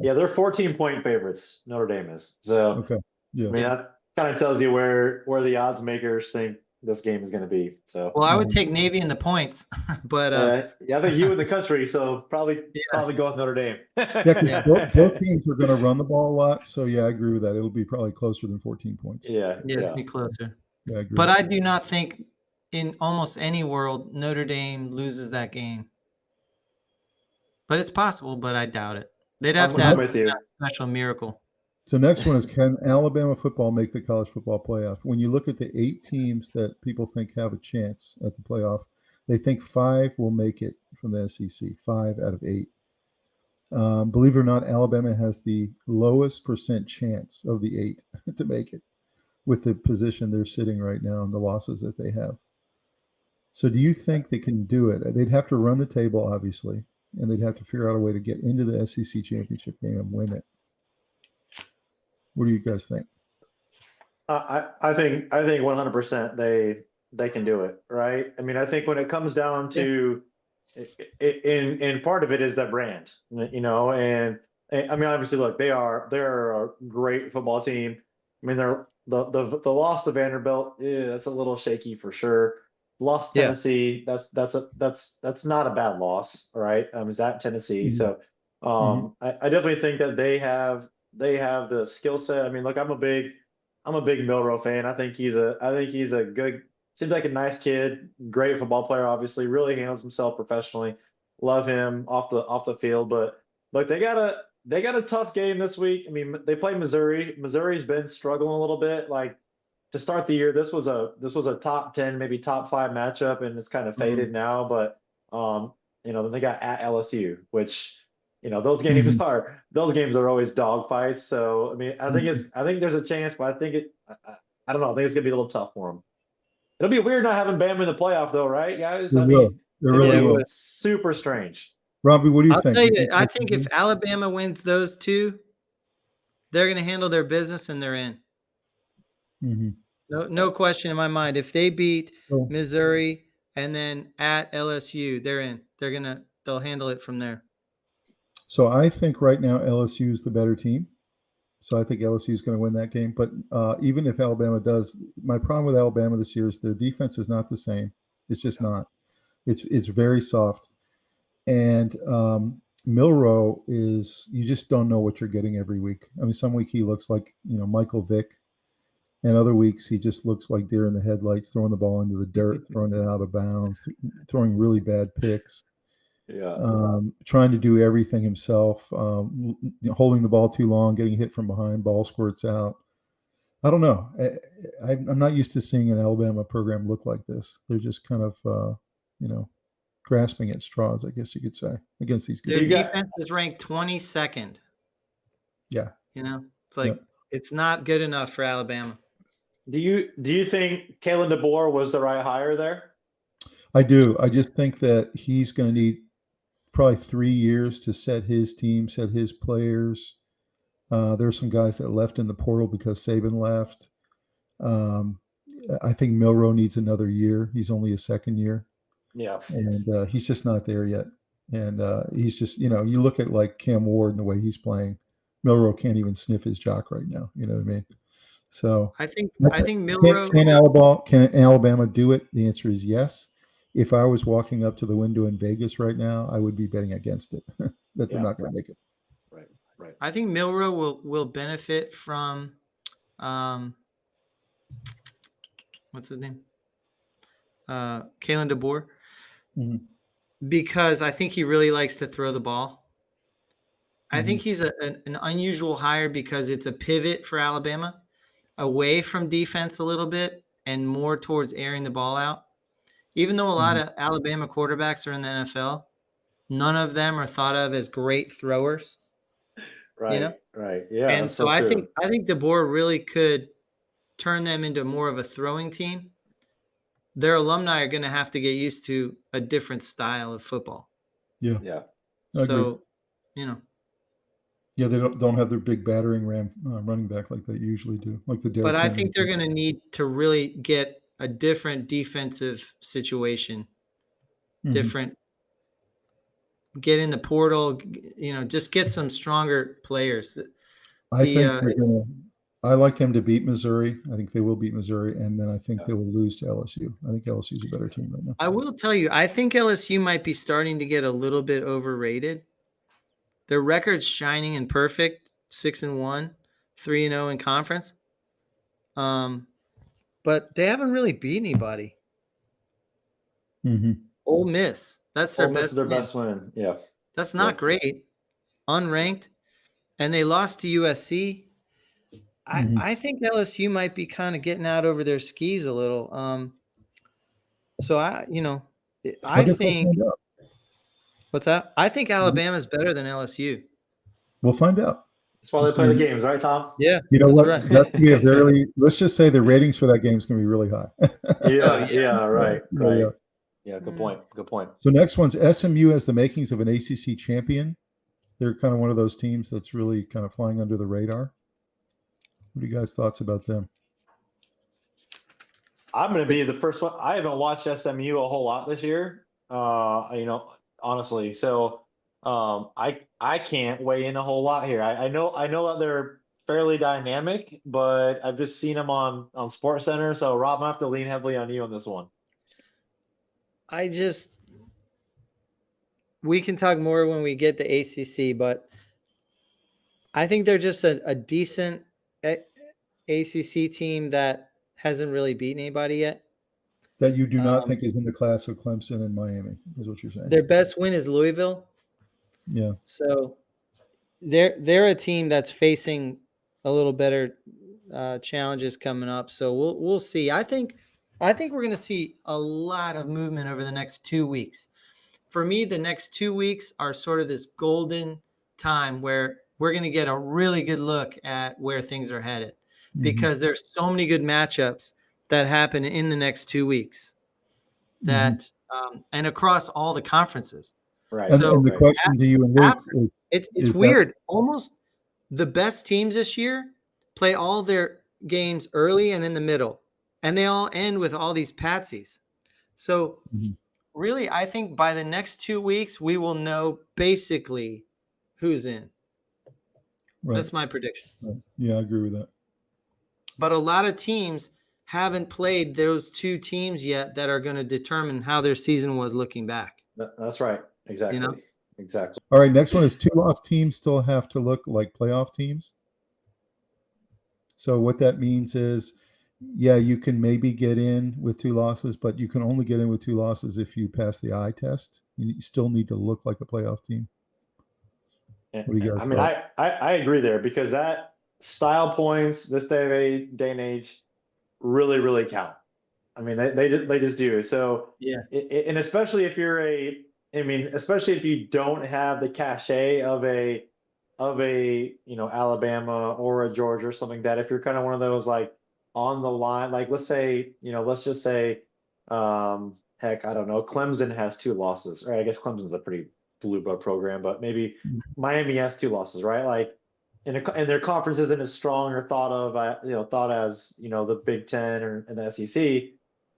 Yeah, they're 14-point favorites. Notre Dame is. So okay. Yeah. I mean that kind of tells you where the odds makers think this game is going to be. So well, I would take Navy in the points, but I think you in the country, so probably go with Notre Dame. Both teams are going to run the ball a lot, so I agree with that. It'll be probably closer than 14 points. It'll be closer. Yeah, I agree. But I do not think in almost any world Notre Dame loses that game. But it's possible, but I doubt it. They'd have to have a special miracle. So next one is, can Alabama football make the college football playoff? When you look at the 8 teams that people think have a chance at the playoff, they think 5 will make it from the SEC, 5 out of 8. Believe it or not, Alabama has the lowest % chance of the 8 to make it with the position they're sitting right now and the losses that they have. So do you think they can do it? They'd have to run the table, obviously, and they'd have to figure out a way to get into the SEC championship game and win it. What do you guys think? I think 100% they can do it, right? I mean, I think when it comes down to in part of it is that brand, and I mean, obviously, look, they're a great football team. I mean, they're the loss to Vanderbilt, that's a little shaky for sure. Lost Tennessee, that's not a bad loss, right? Is that Tennessee? So I definitely think that they have the skill set. I mean, look, I'm a big Milroe fan. I think he's a good, seems like a nice kid, great football player, obviously, really handles himself professionally. Love him off the field. But look, they got a tough game this week. I mean, they play Missouri. Missouri's been struggling a little bit. Like, to start the year, this was a top 10, maybe top 5 matchup, and it's kind of faded now. But then they got at LSU, which those games are always dogfights. So I mean, I think there's a chance, but I don't know. I think it's gonna be a little tough for them. It'll be weird not having Bama in the playoff, though, right, guys? I mean, it really will. It's super strange. Robbie, what do you think? I'll tell you, I think if Alabama wins those 2, they're going to handle their business and they're in. No question in my mind. If they beat Missouri and then at LSU, they're in. They'll handle it from there. So I think right now LSU is the better team. So I think LSU is going to win that game. But even if Alabama does, my problem with Alabama this year is their defense is not the same. It's just not. It's very soft. And Milroe is, you just don't know what you're getting every week. I mean, some week he looks like, Michael Vick. And other weeks he just looks like deer in the headlights, throwing the ball into the dirt, throwing it out of bounds, throwing really bad picks. Trying to do everything himself, holding the ball too long, getting hit from behind, ball squirts out. I don't know. I'm not used to seeing an Alabama program look like this. They're just kind of, grasping at straws, I guess you could say, against these guys. Their defense is ranked 22nd. Yeah. It's like it's not good enough for Alabama. Do you think Kalen DeBoer was the right hire there? I do. I just think that he's going to need probably 3 years to set his team, set his players. There's some guys that left in the portal because Saban left. I think Milroe needs another year. He's only his second year. Yeah. And he's just not there yet. And he's just, you look at like Cam Ward and the way he's playing. Milroe can't even sniff his jock right now. You know what I mean? So I think Milroe can Alabama do it? The answer is yes. If I was walking up to the window in Vegas right now, I would be betting against it that they're not going to make it. Right. I think Milroe will benefit from what's his name? Kalen DeBoer. Mm-hmm. Because I think he really likes to throw the ball. I Mm-hmm. think he's an unusual hire because it's a pivot for Alabama away from defense a little bit and more towards airing the ball out. Even though a lot of Alabama quarterbacks are in the NFL, none of them are thought of as great throwers. Right. Yeah. And so I think DeBoer really could turn them into more of a throwing team. Their alumni are going to have to get used to a different style of football. Yeah. So, Yeah, they don't have their big battering ram running back like they usually do, like the Derrick but I Henry. think they're going to need to really get a different defensive situation, different. Get in the portal, just get some stronger players. I like them to beat Missouri. I think they will beat Missouri, and then I think they will lose to LSU. I think LSU is a better team right now. I will tell you, I think LSU might be starting to get a little bit overrated. Their record's shining and perfect, 6-1, 3-0 in conference. But they haven't really beat anybody. Ole Miss, that's their best win. Yeah, that's not great. Unranked, and they lost to USC. I think LSU might be kind of getting out over their skis a little. So I think what's that? I think Alabama's better than LSU. We'll find out. That's why they play the games, right, Tom? Yeah. You know what? Right. That's going to be let's just say the ratings for that game is going to be really high. Right. Yeah, good point. So next one's SMU has the makings of an ACC champion. They're kind of one of those teams that's really kind of flying under the radar. What are you guys' thoughts about them? I'm going to be the first one. I haven't watched SMU a whole lot this year, honestly. So I can't weigh in a whole lot here. I know that they're fairly dynamic, but I've just seen them on Sports Center. So Rob, I'm gonna have to lean heavily on you on this one. We can talk more when we get to ACC, but I think they're just a decent ACC team that hasn't really beaten anybody yet. That you do not think is in the class of Clemson and Miami, is what you're saying. Their best win is Louisville. Yeah. So they're a team that's facing a little better challenges coming up. So we'll see. I think we're going to see a lot of movement over the next 2 weeks. For me, the next 2 weeks are sort of this golden time where we're going to get a really good look at where things are headed, because there's so many good matchups that happen in the next 2 weeks that and across all the conferences. Right. So and the question to you and Luke it's weird. Almost the best teams this year play all their games early and in the middle, and they all end with all these patsies. So really, I think by the next 2 weeks, we will know basically who's in. Right. That's my prediction. Right. Yeah, I agree with that. But a lot of teams haven't played those two teams yet that are going to determine how their season was looking back. That's right. Exactly. Exactly. All right, next one is 2-loss teams still have to look like playoff teams. So what that means is, you can maybe get in with 2 losses, but you can only get in with 2 losses if you pass the eye test. You still need to look like a playoff team. What do you guys think? I agree there, because that style points this day and age really, really count. I mean, they just do. So and especially if you're especially if you don't have the cachet of a Alabama or a Georgia or something like that. If you're kind of one of those like on the line, like let's just say, heck, I don't know, Clemson has 2 losses. Or I guess Clemson's a pretty blue blood program, but maybe Miami has 2 losses, right? Like, and their conference isn't as strong or thought as the Big Ten or and the SEC.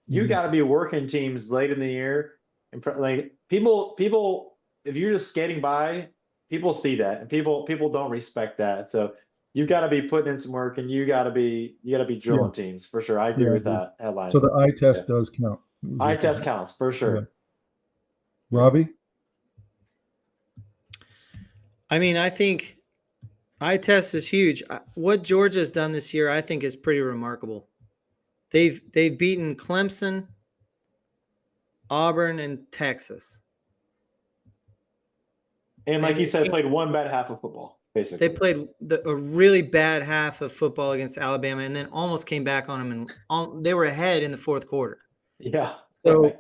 You got to be working teams late in the year, and like people, if you're just skating by, people see that, and people don't respect that. So you got to be putting in some work, and you got to be drilling teams for sure. I agree with that headline. So the eye test does count. Eye test counts for sure. Yeah. Robbie? I mean, I think eye test is huge. What Georgia's done this year, I think, is pretty remarkable. They've beaten Clemson, Auburn, and Texas. And like you said, played one bad half of football, basically. They played a really bad half of football against Alabama, and then almost came back on them, and they were ahead in the fourth quarter. Yeah. So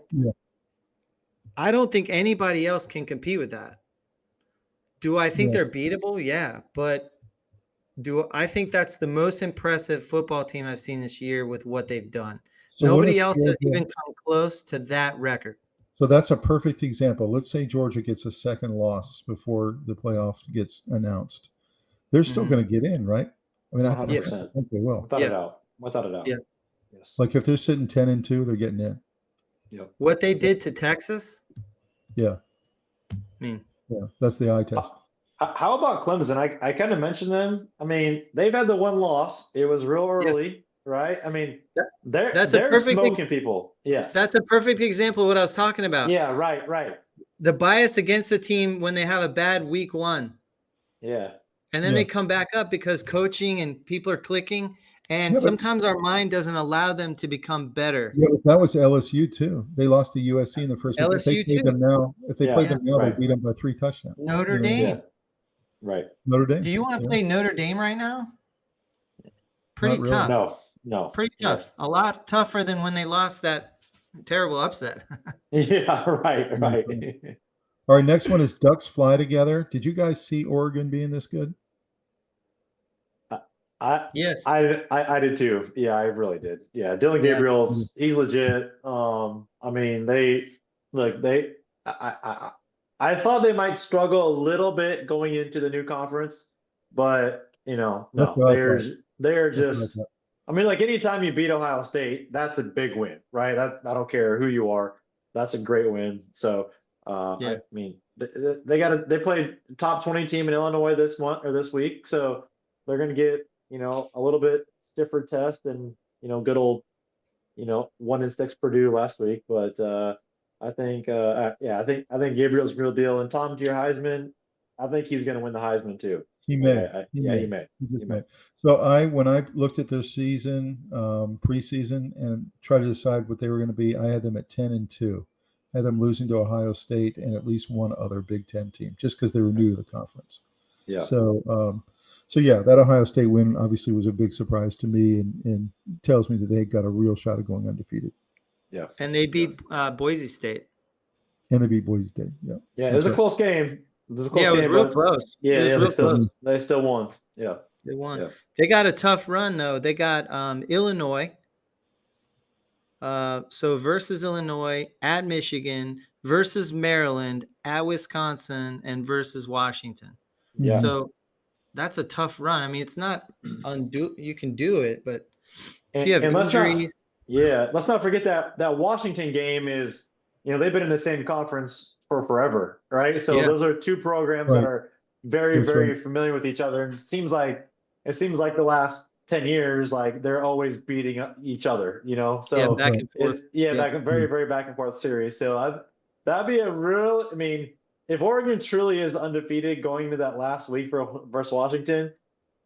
I don't think anybody else can compete with that. Do I think they're beatable? Yeah, but I think that's the most impressive football team I've seen this year with what they've done. So nobody else has even come close to that record. So that's a perfect example. Let's say Georgia gets a second loss before the playoff gets announced. They're still going to get in, right? I mean, 100%. I think they will. Without a doubt. Yeah. Yes. Like if they're sitting 10-2, they're getting in. Yep. What they did to Texas? Yeah. I mean, that's the eye test. How about Clemson? I kind of mentioned them. I mean, they've had the one loss. It was real early, right? I mean, they're smoking people. Yes. That's a perfect example of what I was talking about. Yeah, right. The bias against the team when they have a bad week 1. Yeah. And then they come back up because coaching and people are clicking. And sometimes our mind doesn't allow them to become better. Yeah, but that was LSU too. They lost to USC in the first week. LSU If they played them now, they beat them by 3 touchdowns. Notre Dame. Yeah. Right. Notre Dame. Do you want to play Notre Dame right now? Pretty Really. tough. No. Pretty tough. A lot tougher than when they lost that terrible upset. Yeah, right. All right, next one is Ducks Fly Together. Did you guys see Oregon being this good? Yes. I did too. Yeah, I really did. Yeah, Dylan Gabriel's he's legit. I mean, I thought they might struggle a little bit going into the new conference, but no, they're just. I mean, like anytime you beat Ohio State, that's a big win, right? I don't care who you are, that's a great win. So, I mean, they played top 20 team in Illinois this week, so they're going to get a little bit stiffer test than good old 1-6 Purdue last week, but I think Gabriel's a real deal. And Tom, to your Heisman, I think he's going to win the Heisman too. He may. He may. So when I looked at their season, preseason, and tried to decide what they were going to be, I had them at 10-2. I had them losing to Ohio State and at least one other Big Ten team, just because they were new to the conference. Yeah. So that Ohio State win obviously was a big surprise to me, and tells me that they got a real shot of going undefeated. Yeah. And they beat Boise State. And they beat Boise State. Yeah. Yeah, it was a close game. It was real close. Yeah, they still won. Yeah. They won. Yeah. They got a tough run though. They got Illinois. So versus Illinois, at Michigan, versus Maryland, at Wisconsin, and versus Washington. Yeah. So that's a tough run. I mean, it's not you can do it, but if you have injuries. Let's not forget that Washington game is, they've been in the same conference for forever, right? So those are two programs that are very, very familiar with each other. And it seems like the last 10 years, like they're always beating each other, So back and forth. Very, very back and forth series. So that'd be if Oregon truly is undefeated going into that last week versus Washington,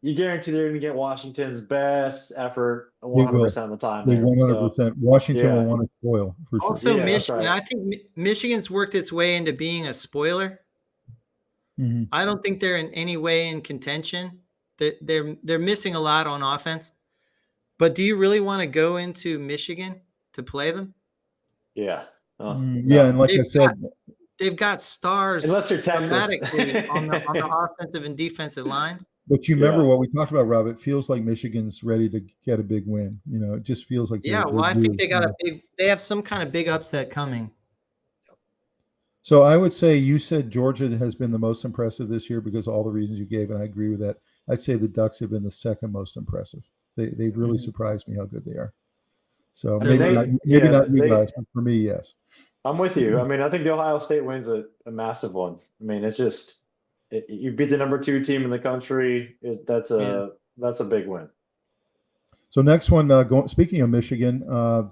you guarantee they're going to get Washington's best effort 100% of the time. 100%. Washington will want to spoil. For sure. Also, Michigan. Right. I think Michigan's worked its way into being a spoiler. Mm-hmm. I don't think they're in any way in contention. They're missing a lot on offense. But do you really want to go into Michigan to play them? Yeah. And like I said, they've got stars unless you're Texas on the offensive and defensive lines. But you remember what we talked about, Rob? It feels like Michigan's ready to get a big win. It just feels like I think they have some kind of big upset coming. So I would say you said Georgia has been the most impressive this year because of all the reasons you gave, and I agree with that. I'd say the Ducks have been the second most impressive. They've really Mhm. surprised me how good they are. So I mean, maybe not you guys, but for me, yes. I'm with you. I mean, I think the Ohio State win's a massive one. I mean, it's just you beat the number 2 team in the country. That's Yeah. a big win. So next one, speaking of Michigan,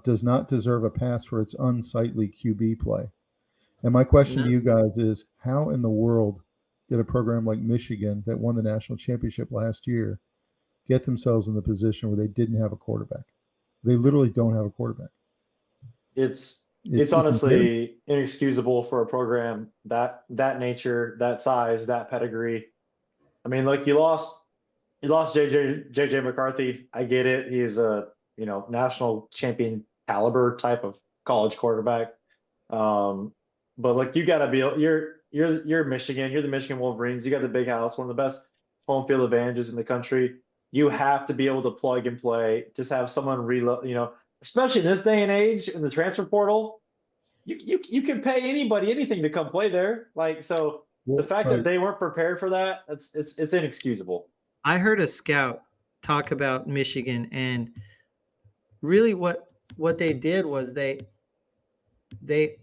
does not deserve a pass for its unsightly QB play. And my question No. to you guys is, how in the world did a program like Michigan that won the national championship last year get themselves in the position where they didn't have a quarterback? They literally don't have a quarterback. It's It's embarrassing. honestly inexcusable for a program that nature, that size, that pedigree. I mean, like you lost JJ McCarthy. I get it. He's a national champion caliber type of college quarterback. But like you got to be you're Michigan. You're the Michigan Wolverines. You got the big house, one of the best home field advantages in the country. You have to be able to plug and play. Just have someone reload. Especially in this day and age in the transfer portal, you can pay anybody anything to come play there. Like so, the fact that Right. they weren't prepared for that, it's inexcusable. I heard a scout talk about Michigan, and really what they did was they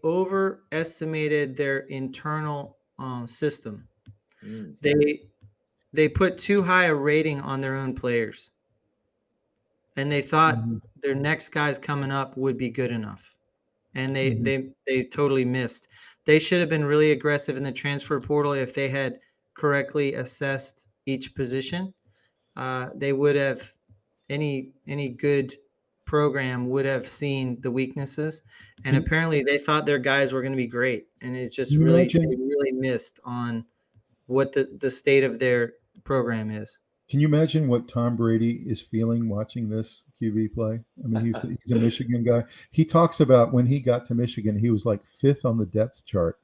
overestimated their internal system. Mm. They put too high a rating on their own players, and they thought Mhm. their next guys coming up would be good enough, and they Mhm. they they totally missed. They should have been really aggressive in the transfer portal if they had correctly assessed each position. They would have any good program would have seen the weaknesses, and Can, apparently they thought their guys were going to be great, and it's can just you really imagine? they really missed on what the state of their program is. Can you imagine what Tom Brady is feeling watching this QB play? I mean, he's a Michigan guy. He talks about when he got to Michigan, he was like fifth on the depth chart.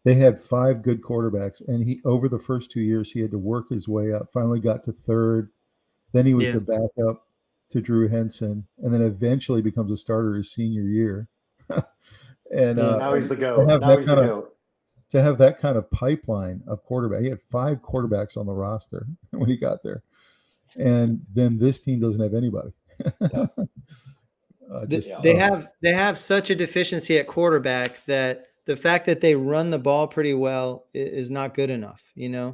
They had five good quarterbacks, and he over the first 2 years he had to work his way up. Finally, got to third. Then he was Yeah, the backup to Drew Henson, and then eventually becomes a starter his senior year. and And now he's and the to GOAT. have Now that he's the kind of GOAT. to have that kind of pipeline of quarterback, he had five quarterbacks on the roster when he got there, and then this team doesn't have anybody. Yeah. Just Yeah. they have such a deficiency at quarterback that the fact that they run the ball pretty well is not good enough. yeah,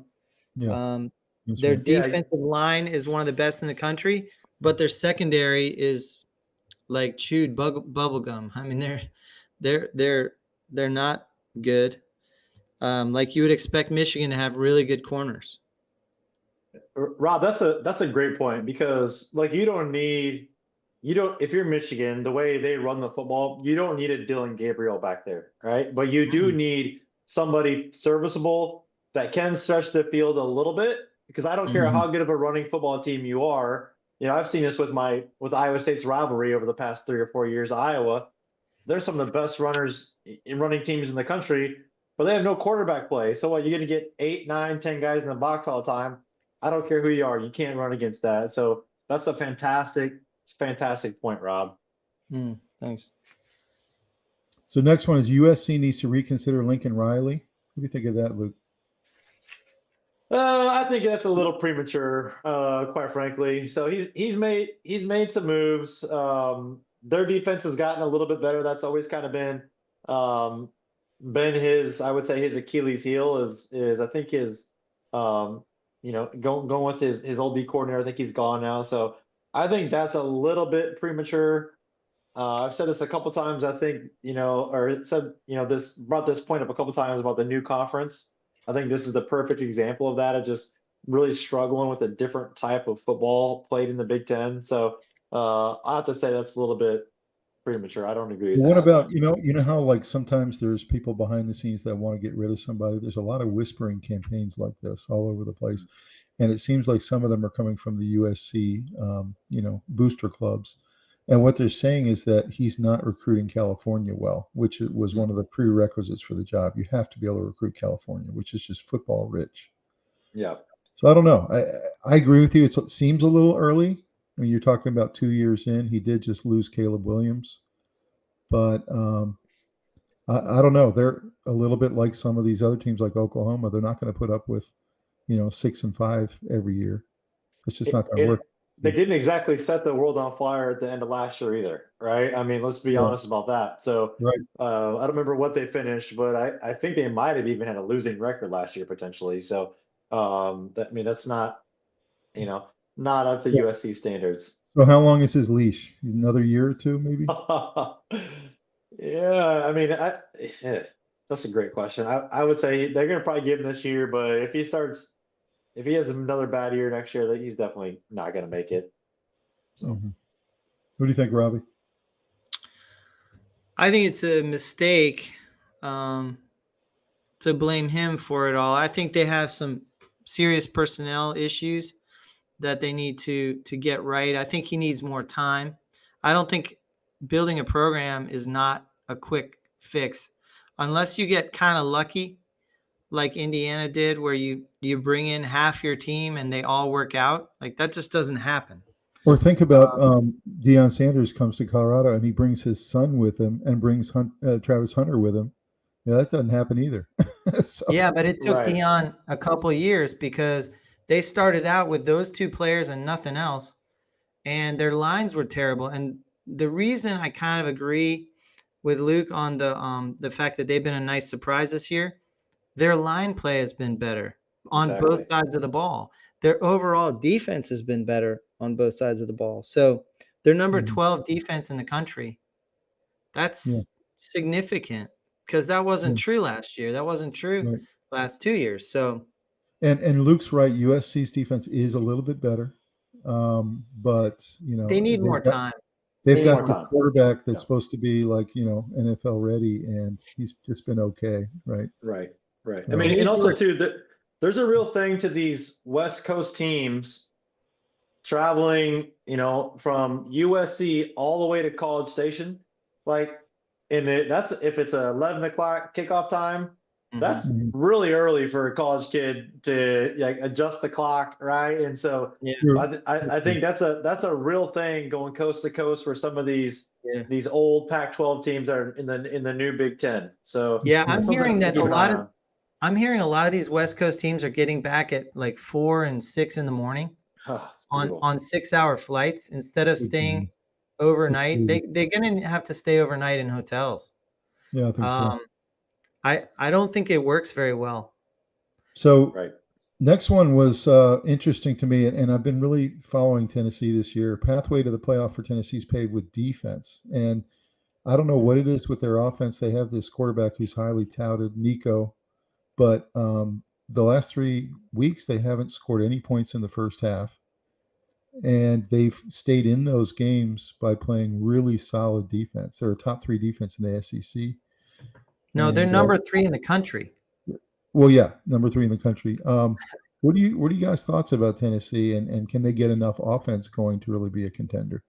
Um, that's their right. Yeah. defensive line is one of the best in the country, but their secondary is like chewed bubble gum. I mean, they're they're they're not good. Like you would expect Michigan to have really good corners. Rob, that's a great point because like you don't if you're Michigan, the way they run the football, you don't need a Dylan Gabriel back there, right? But you do Mhm. need somebody serviceable that can stretch the field a little bit because I don't care Mhm. how good of a running football team you are. I've seen this with Iowa State's rivalry over the past 3 or 4 years. Iowa, they're some of the best runners in running teams in the country, but they have no quarterback play. So what? You're going to get 8, 9, 10 guys in the box all the time. I don't care who you are. You can't run against that. So that's a fantastic point, Rob. Thanks. So next one is USC needs to reconsider Lincoln Riley. What do you think of that, Luke? I think that's a little premature, quite frankly. So he's made some moves. Their defense has gotten a little bit better. That's always kind of been his, I would say, his Achilles heel is I think his going with his old D coordinator. I think he's gone now. So I think that's a little bit premature. I've said this a couple times. I think or it said this brought this point up a couple times about the new conference. I think this is the perfect example of that, of just really struggling with a different type of football played in the Big Ten. So I have to say that's a little bit premature. I don't agree with Well, what that. about how like sometimes there's people behind the scenes that want to get rid of somebody. There's a lot of whispering campaigns like this all over the place, and it seems like some of them are coming from the USC, booster clubs. And what they're saying is that he's not recruiting California well, which was one of the prerequisites for the job. You have to be able to recruit California, which is just football rich. Yeah. So I don't know. I agree with you. It seems a little early. I mean, you're talking about 2 years in. He did just lose Caleb Williams, but I don't know. They're a little bit like some of these other teams, like Oklahoma. They're not going to put up with 6-5 every year. It's just not going to work. They didn't exactly set the world on fire at the end of last year either, right? I mean, let's be honest about that. So Right. I don't remember what they finished, but I think they might have even had a losing record last year potentially. So that's not not up to Yeah. USC standards. So how long is his leash? Another year or two, maybe? Yeah, I mean, that's a great question. I would say they're going to probably give him this year, but if he has another bad year next year, he's definitely not going to make it. So, What do you think, Robbie? I think it's a mistake to blame him for it all. I think they have some serious personnel issues that they need to get right. I think he needs more time. I don't think building a program is not a quick fix unless you get kind of lucky like Indiana did, where you bring in half your team and they all work out. Like that just doesn't happen. Or think about Deion Sanders comes to Colorado and he brings his son with him and brings Travis Hunter with him. Yeah, that doesn't happen either. Yeah, but it took Deion a couple of years because they started out with those two players and nothing else, and their lines were terrible. And the reason I kind of agree with Luke on the fact that they've been a nice surprise this year, their line play has been better on both sides of the ball. Their overall defense has been better on both sides of the ball. So they're number 12 defense in the country. That's significant because that wasn't true last year. That wasn't true last 2 years. So, and Luke's right. USC's defense is a little bit better, but they need more time. They've got a quarterback that's supposed to be like NFL ready, and he's just been okay, right? Right. I mean, and also too, there's a real thing to these West Coast teams traveling, from USC all the way to College Station, like, that's if it's a 11 o'clock kickoff time. That's really early for a college kid to adjust the clock, right? And so I think that's a real thing going coast to coast for some of these old Pac-12 teams that are in the new Big Ten. So I'm hearing that I'm hearing a lot of these West Coast teams are getting back at like 4 and 6 in the morning on 6-hour flights instead of staying overnight. They're going to have to stay overnight in hotels. Yeah, I think so. I don't think it works very well. So next one was interesting to me, and I've been really following Tennessee this year. Pathway to the playoff for Tennessee is paved with defense. And I don't know what it is with their offense. They have this quarterback who's highly touted, Nico. But the last 3 weeks, they haven't scored any points in the first half. And they've stayed in those games by playing really solid defense. They're a top 3 defense in the SEC. No, they're number 3 in the country. Well, yeah, number 3 in the country. What are you guys' thoughts about Tennessee, and can they get enough offense going to really be a contender?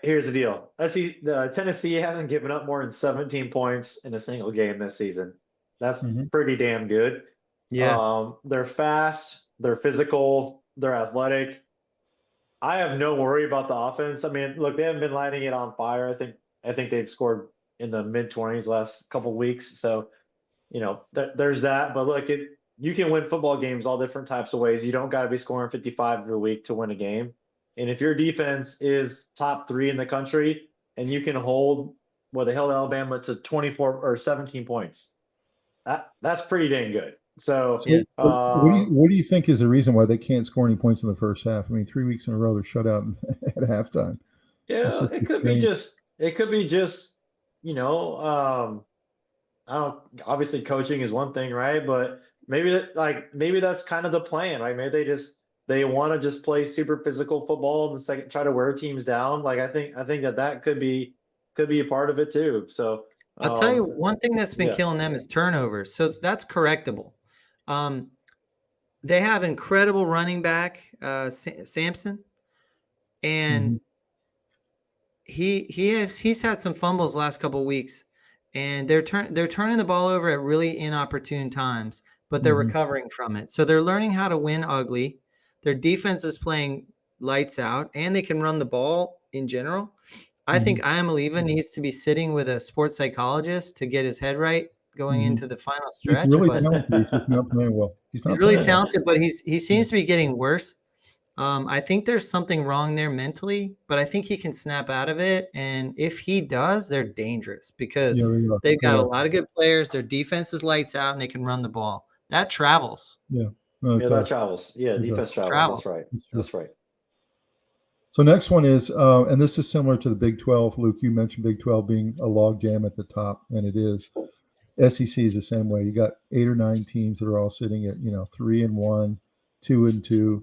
Here's the deal. Tennessee hasn't given up more than 17 points in a single game this season. That's pretty damn good. Yeah. They're fast, they're physical, they're athletic. I have no worry about the offense. I mean, look, they haven't been lighting it on fire. I think they've scored in the mid-20s last couple of weeks. So, there's that. But look, you can win football games all different types of ways. You don't got to be scoring 55 every week to win a game. And if your defense is top 3 in the country and you can hold, they held Alabama to 24 or 17 points, that's pretty dang good. So what do you think is the reason why they can't score any points in the first half? I mean, 3 weeks in a row they're shut out at halftime. Yeah, it could be just I don't, obviously coaching is one thing, right? But maybe that's kind of the plan, right? Maybe they want to just play super physical football in the second, try to wear teams down. Like I think that could be a part of it too. So I'll tell you one thing that's been killing them is turnovers. So that's correctable. They have incredible running back, Sampson, and he's had some fumbles last couple of weeks, and they're turning the ball over at really inopportune times, but they're recovering from it. So they're learning how to win ugly. Their defense is playing lights out, and they can run the ball in general. I think Iamaleava needs to be sitting with a sports psychologist to get his head right going into the final He's stretch. really But talented. He's just not playing well. He's really talented, but he seems to be getting worse. I think there's something wrong there mentally, but I think he can snap out of it. And if he does, they're dangerous because they've got a lot of good players. Their defense is lights out, and they can run the ball. That travels. Yeah. That travels. Yeah, defense travels. That's right. That's right. So next one is, and this is similar to the Big 12. Luke, you mentioned Big 12 being a logjam at the top, and it is. SEC is the same way. You got 8 or 9 teams that are all sitting at 3-1, 2-2.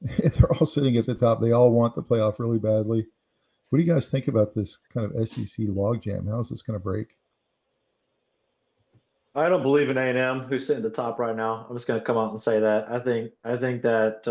They're all sitting at the top. They all want the playoff really badly. What do you guys think about this kind of SEC logjam? How is this going to break? I don't believe in A&M, who's sitting at the top right now. I'm just going to come out and say that. I think that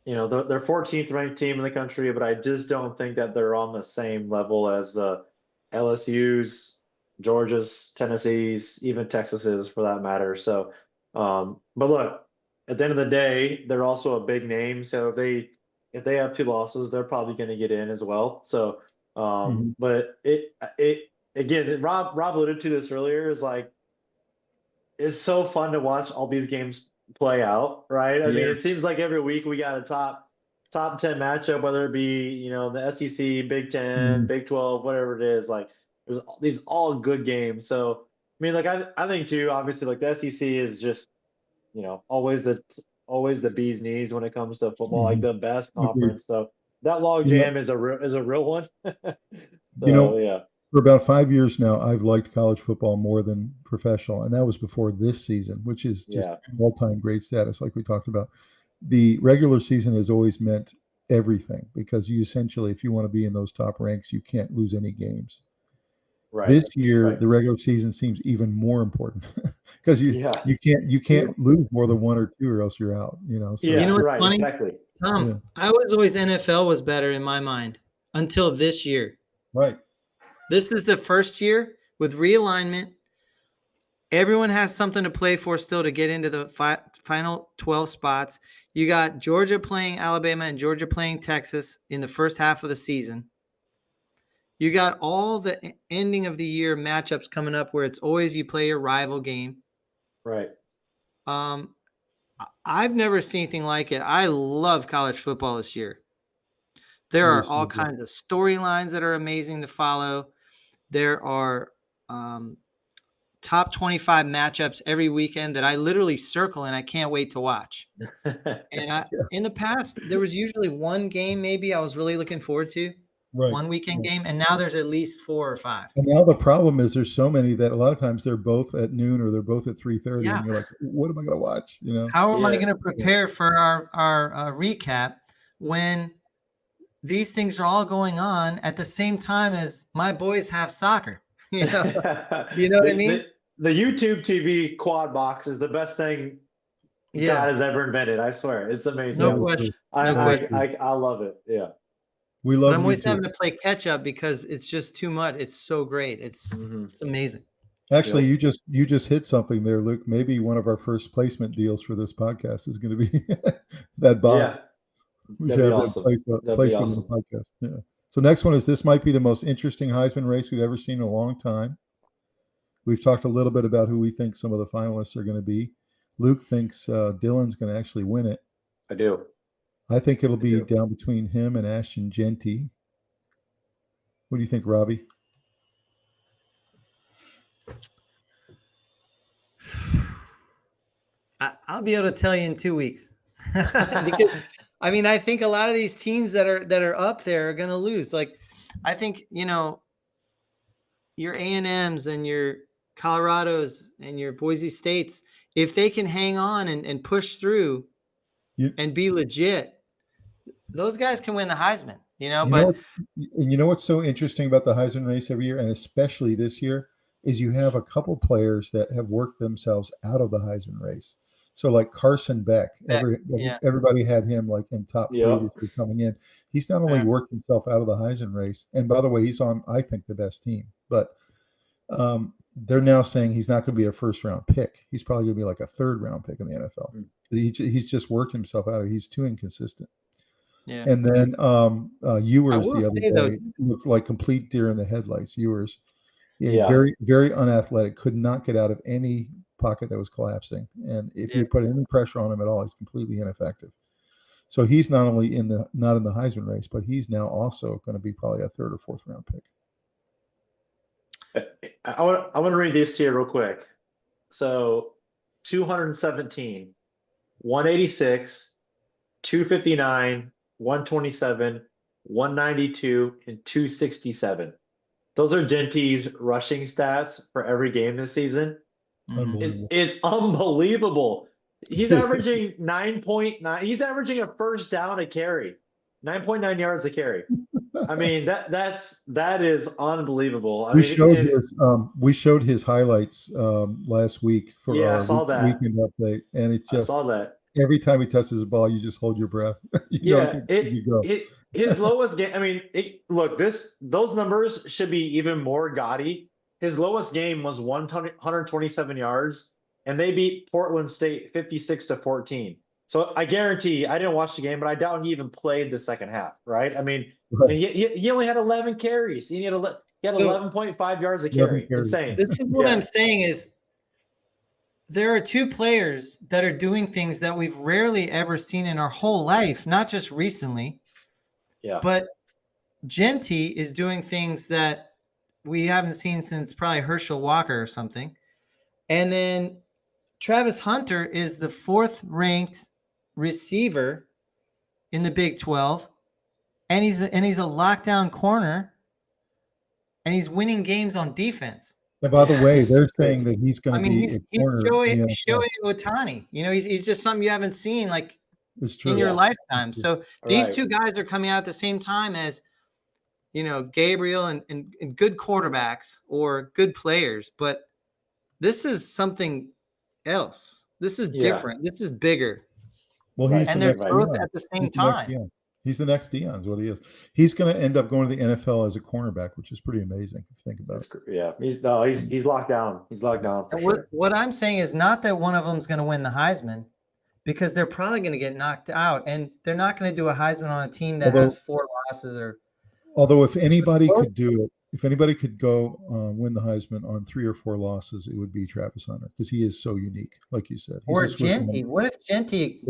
they're 14th ranked team in the country, but I just don't think that they're on the same level as the LSU's, Georgia's, Tennessee's, even Texas's for that matter. So, but look, at the end of the day, they're also a big name. So if they have 2 losses, they're probably going to get in as well. So, but it again, Rob alluded to this earlier, is like, it's so fun to watch all these games play out, right? I mean, it seems like every week we got a top 10 matchup, whether it be, the SEC, Big 10, Big 12, whatever it is. Like, there's these all good games. So, I mean, like, I think too, obviously, like, the SEC is just, always the bee's knees when it comes to football, like the best conference. So that logjam is a real one. Yeah. For about 5 years now, I've liked college football more than professional, and that was before this season, which is just all-time great status, like we talked about. The regular season has always meant everything because you essentially, if you want to be in those top ranks, you can't lose any games. Right. This year, the regular season seems even more important because you can't lose more than 1 or 2, or else you're out. So. You know what's funny? Exactly. Tom, I was always NFL was better in my mind until this year. Right. This is the first year with realignment. Everyone has something to play for still to get into the final 12 spots. You got Georgia playing Alabama and Georgia playing Texas in the first half of the season. You got all the ending of the year matchups coming up where it's always you play your rival game. Right. I've never seen anything like it. I love college football this year. There are all kinds of storylines that are amazing to follow. There are top 25 matchups every weekend that I literally circle and I can't wait to watch. And in the past, there was usually one game maybe I was really looking forward to, one weekend game, and now there's at least 4 or 5. And now the problem is there's so many that a lot of times they're both at noon or they're both at 3:30, and you're like, what am I going to watch? How am I going to prepare for our recap when these things are all going on at the same time as my boys have soccer? You know what I mean? The YouTube TV quad box is the best thing God has ever invented. I swear, it's amazing. No question. I love it. Yeah, we love. But I'm always having to play catch up because it's just too much. It's so great. It's amazing. Actually, you just hit something there, Luke. Maybe one of our first placement deals for this podcast is going to be that box. Yeah. We should have awesome. placement on the podcast. Yeah. So next one is, this might be the most interesting Heisman race we've ever seen in a long time. We've talked a little bit about who we think some of the finalists are going to be. Luke thinks Dylan's going to actually win it. I do. I think it'll be down between him and Ashton Genty. What do you think, Robbie? I'll be able to tell you in 2 weeks. Because I think a lot of these teams that are up there are going to lose. Like, I think, your A&Ms and your Colorados and your Boise States, if they can hang on and push through and be legit, those guys can win the Heisman, but you know what's so interesting about the Heisman race every year, and especially this year, is you have a couple players that have worked themselves out of the Heisman race. So like Carson Beck, everybody had him like in top 3 coming in. He's not only worked himself out of the Heisman race, and by the way, he's on, I think, the best team, but they're now saying he's not going to be a first-round pick. He's probably going to be like a third-round pick in the NFL. He's just worked himself out of it. He's too inconsistent. Yeah. And then Ewers will the other say, though, day looked like complete deer in the headlights. Ewers, Yeah. very, very unathletic, could not get out of any pocket that was collapsing. And if you put any pressure on him at all, he's completely ineffective. So he's not only not in the Heisman race, but he's now also going to be probably a 3rd or 4th round pick. I want to read these to you real quick. So 217, 186, 259, 127, 192, and 267. Those are Genty's rushing stats for every game this season. Unbelievable. It's unbelievable. He's averaging 9.9. He's averaging a first down a carry, 9.9 yards a carry. I mean, that is unbelievable. We showed his highlights last week for I our saw that. weekend update, and it just, I saw that. Every time he touches the ball, you just hold your breath. His lowest game. I mean, look, those numbers should be even more gaudy. His lowest game was 127 yards, and they beat Portland State 56-14. So I guarantee, I didn't watch the game, but I doubt he even played the second half, right? I mean, he only had 11 carries. He had 11.5 yards a carry. Insane. This is what I'm saying is, there are two players that are doing things that we've rarely ever seen in our whole life, not just recently. Yeah. But Genty is doing things that we haven't seen since probably Herschel Walker or something. And then Travis Hunter is the 4th ranked receiver in the Big 12. And he's a lockdown corner, and he's winning games on defense. And by the way, they're saying that he's going to be he's Shohei Ohtani. You know, he's just something you haven't seen like in your lifetime. So these two guys are coming out at the same time as, you know, Gabriel and good quarterbacks or good players. But this is something else. This is different. This is bigger. Well, they're both at the same time. He's the next Deion is what he is. He's going to end up going to the NFL as a cornerback, which is pretty amazing if you think about it. Yeah, he's locked down. He's locked down for sure. What I'm saying is not that one of them is going to win the Heisman, because they're probably going to get knocked out, and they're not going to do a Heisman on a team that has 4 losses. Although if anybody could do it, if anybody could go win the Heisman on 3 or 4 losses, it would be Travis Hunter, because he is so unique, like you said. Or Genty. What if Genty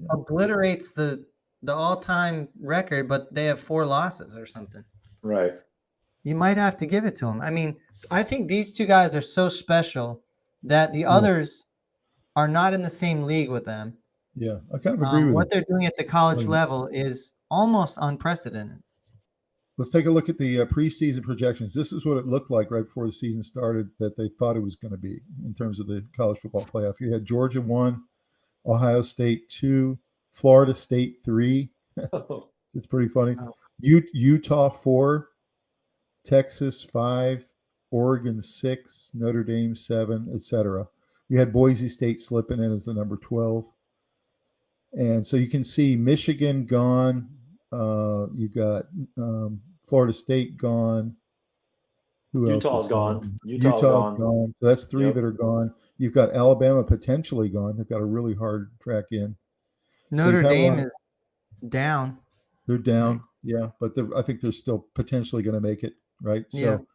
obliterates the all-time record, but they have 4 losses or something? Right. You might have to give it to him. I mean, I think these two guys are so special that the others are not in the same league with them. Yeah, I kind of agree with what they're doing at the college level is almost unprecedented. Let's take a look at the preseason projections. This is what it looked like right before the season started that they thought it was going to be in terms of the college football playoff. You had Georgia 1, Ohio State 2, Florida State 3. It's pretty funny. Utah 4, Texas 5, Oregon 6, Notre Dame 7, etc. You had Boise State slipping in as the number 12. And so you can see Michigan gone. You got Florida State gone. Who else? Utah's gone. Utah's gone. So that's 3 that are gone. You've got Alabama potentially gone. They've got a really hard track in. Notre Dame is down. They're down, but I think they're still potentially going to make it, right? So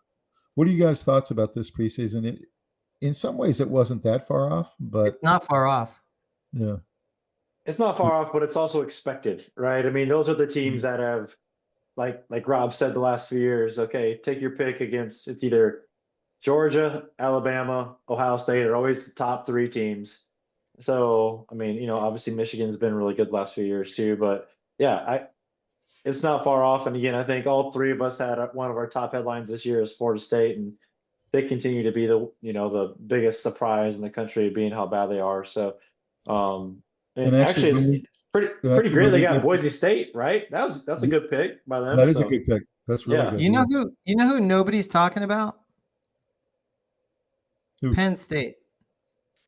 what are you guys' thoughts about this preseason? In some ways, it wasn't that far off, but it's not far off. Yeah. It's not far off, but it's also expected, right? I mean, those are the teams that have, like Rob said the last few years, okay, take your pick against, it's either Georgia, Alabama, Ohio State are always the top 3 teams. So, I mean, you know, obviously Michigan's been really good the last few years too, but it's not far off. And again, I think all 3 of us had one of our top headlines this year is Florida State, and they continue to be the biggest surprise in the country, being how bad they are. So, and actually it's pretty great. They got Boise State, right? That's a good pick by them. That is a good pick. That's really good. You know who nobody's talking about? Who? Penn State.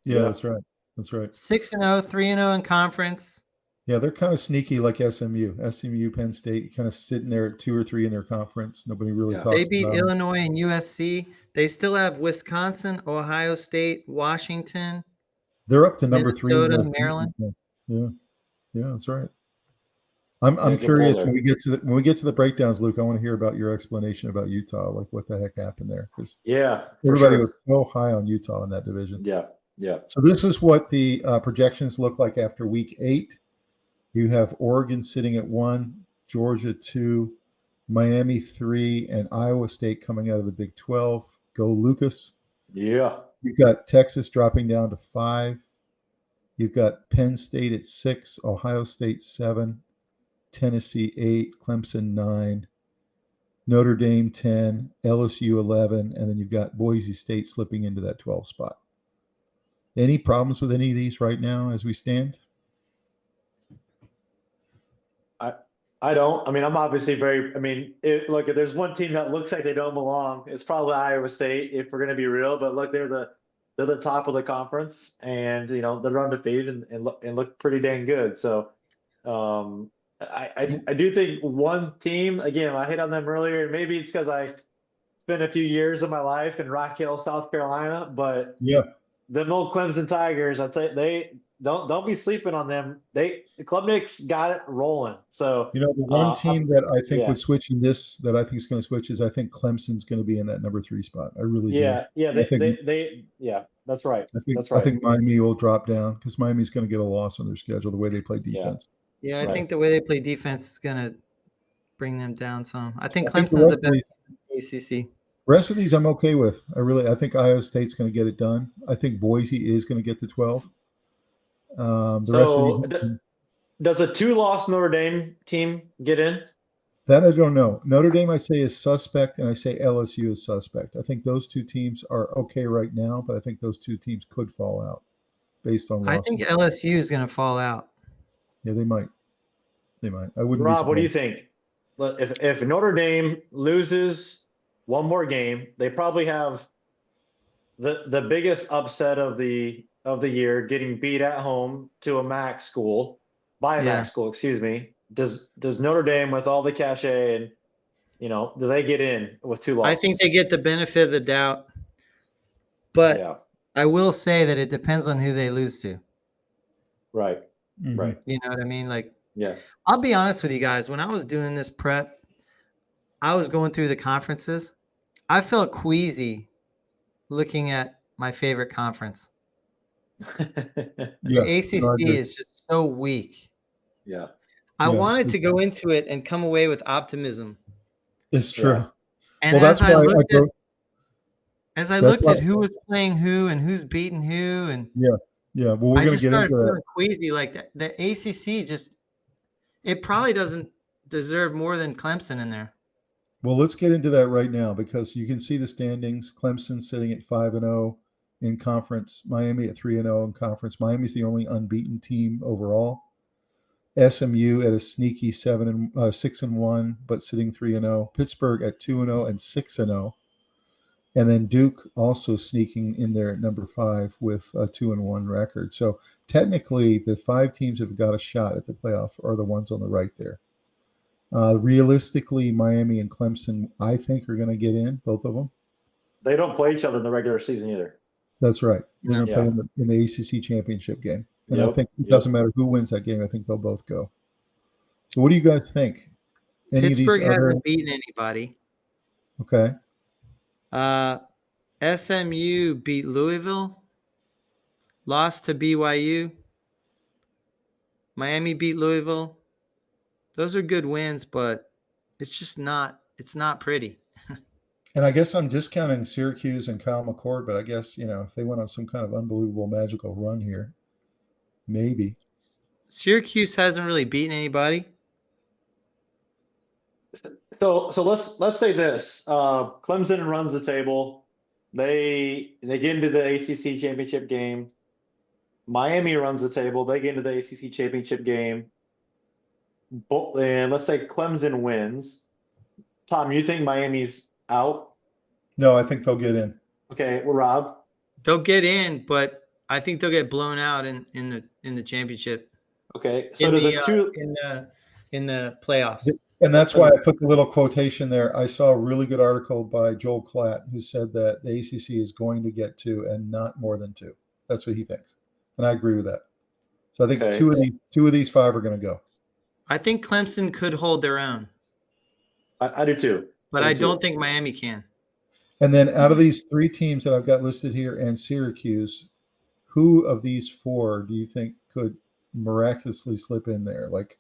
Yeah, that's right. That's right. 6-0, 3-0 in conference. Yeah, they're kind of sneaky like SMU, Penn State, kind of sitting there at 2 or 3 in their conference. Nobody really talks about them. They beat Illinois and USC. They still have Wisconsin, Ohio State, Washington. They're up to number 3. Minnesota, Maryland. Yeah, that's right. I'm Yeah, good pull curious there. when we get to the breakdowns, Luke. I want to hear about your explanation about Utah, like what the heck happened there, because Yeah, for everybody sure. was so high on Utah in that division. Yeah, yeah. So this is what the projections look like after week 8. You have Oregon sitting at 1, Georgia 2, Miami 3, and Iowa State coming out of the Big 12. Go Lucas. Yeah. You've got Texas dropping down to 5. You've got Penn State at 6, Ohio State 7, Tennessee 8, Clemson 9, Notre Dame 10, LSU 11, and then you've got Boise State slipping into that 12 spot. Any problems with any of these right now as we stand? I don't. I mean, I'm obviously very. I mean, look, if there's one team that looks like they don't belong, it's probably Iowa State. If we're going to be real, but look, they're the top of the conference, and they're undefeated and look pretty dang good. So, I do think one team. Again, I hit on them earlier, and maybe it's because I spent a few years of my life in Rock Hill, South Carolina. But Yeah, the old Clemson Tigers, I'd say they don't be sleeping on them. The Klubnik's got it rolling. So the one team that I think yeah. would switch in this, that I think is going to switch, is I think Clemson's going to be in that number 3 spot. I really do. Yeah, I think that's right. That's I right. think Miami will drop down because Miami's going to get a loss on their schedule the way they play defense. Yeah, I Right. think the way they play defense is going to bring them down some. I think I think Clemson's the best ACC. Rest of these I'm okay with. I think Iowa State's going to get it done. I think Boise is going to get to 12. The rest So of these, does a 2-loss Notre Dame team get in? that I don't know. Notre Dame I say is suspect, and I say LSU is suspect. I think those two teams are okay right now, but I think those two teams could fall out based on losses. I think LSU is going to fall out. Yeah, they might. They might. I wouldn't. Rob, what do you think? If Notre Dame loses one more game, they probably have the biggest upset of the year, getting beat at home to a MAC school by a MAC school. Excuse me. Does Notre Dame, with all the cachet and do they get in with 2 losses? I think they get the benefit of the doubt, but yeah, I will say that it depends on who they lose to. right, Mhm. right. You know what I mean? Like, Yeah. I'll be honest with you guys. When I was doing this prep, I was going through the conferences. I felt queasy looking at my favorite conference. Yeah, The ACC is just so weak. Yeah. I Yeah. wanted to go into it and come away with optimism. It's true. Yeah. And Well, that's as I why looked I at go. who was playing who and who's beating who, and Yeah. Well, we're I going to just get started into that. feeling queasy. Like the ACC it probably doesn't deserve more than Clemson in there. Well, let's get into that right now because you can see the standings. Clemson sitting at 5-0 in conference. Miami at 3-0 in conference. Miami's the only unbeaten team overall. SMU at a sneaky 6-1, but sitting 3-0. Pittsburgh at 2-0 and 6-0. And then Duke also sneaking in there at number 5 with a 2-1 record. So technically, the 5 teams have got a shot at the playoff are the ones on the right there. Realistically, Miami and Clemson, I think, are going to get in, both of them. They don't play each other in the regular season either. That's right. They're going to Yeah. play in the ACC championship game. And I Yep, think it yep. doesn't matter who wins that game. I think they'll both go. So what do you guys think? Any Pittsburgh of these hasn't beaten anybody. Okay. SMU beat Louisville, lost to BYU. Miami beat Louisville. Those are good wins, but it's not pretty. And I guess I'm discounting Syracuse and Kyle McCord, but I guess, if they went on some kind of unbelievable magical run here, maybe. Syracuse hasn't really beaten anybody. So let's say this. Clemson runs the table. They get into the ACC championship game. Miami runs the table. They get into the ACC championship game. And let's say Clemson wins. Tom, you think Miami's out? No, I think they'll get in. Okay, well, Rob. They'll get in, but I think they'll get blown out in the championship. Okay, so does it two in the playoffs? And that's why I put the little quotation there. I saw a really good article by Joel Klatt who said that the ACC is going to get 2 and not more than 2. That's what he thinks, and I agree with that. So I think Okay. two of these 5 are going to go. I think Clemson could hold their own, I do too. but I I do too. don't think Miami can. And then out of these 3 teams that I've got listed here and Syracuse, who of these 4 do you think could miraculously slip in there? Like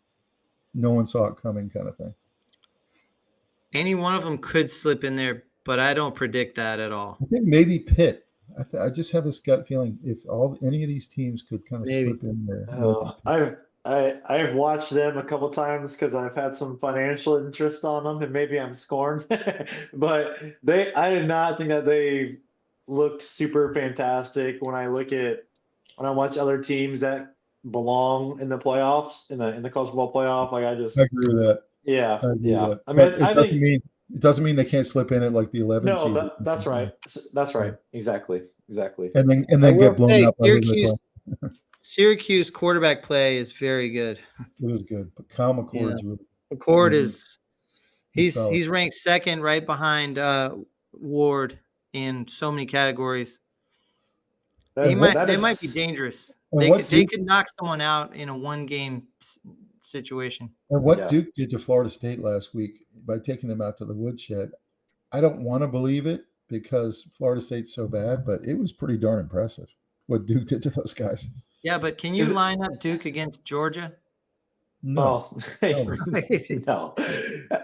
no one saw it coming kind of thing. Any one of them could slip in there, but I don't predict that at all. I think maybe Pitt. I just have this gut feeling if any of these teams could kind of Maybe. slip in there. it would be Pitt. I've watched them a couple times because I've had some financial interest on them, and maybe I'm scorned, but I did not think that they look super fantastic when I watch other teams that belong in the playoffs in the college football playoff. Like I agree with that. yeah. I agree with that. I But mean, I think it doesn't mean they can't slip in at like the 11 seed. no, that's right. That's right. Exactly. And I then will get blown say out by Syracuse quarterback play is very good. It is good. But Kyle McCord's really McCord is solid. he's ranked second right behind Ward in so many categories. They might be dangerous. They could knock someone out in a 1-game situation. And what Duke did to Florida State last week by taking them out to the woodshed, I don't want to believe it because Florida State's so bad, but it was pretty darn impressive what Duke did to those guys. Yeah, but can you line up Duke against Georgia? No. No.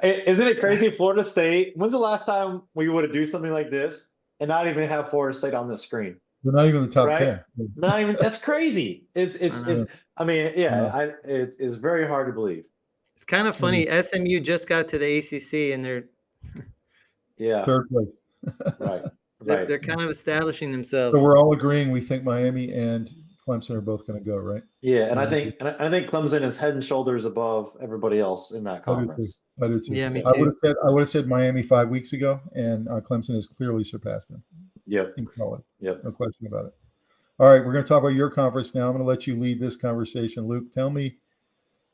Isn't it crazy? Florida State, when's the last time we would have do something like this and not even have Florida State on the screen? They're not even the top Right? 10. Not even, that's crazy. It's very hard to believe. It's kind of funny. SMU just got to the ACC and they're third place. Right. They're kind of establishing themselves. So we're all agreeing we think Miami and Clemson are both going to go, right? Yeah, and I think Clemson is head and shoulders above everybody else in that conference. I do too. Yeah, me too. I would have said Miami 5 weeks ago, and Clemson has clearly surpassed them. Yep. No question about it. All right, we're going to talk about your conference now. I'm going to let you lead this conversation. Luke, tell me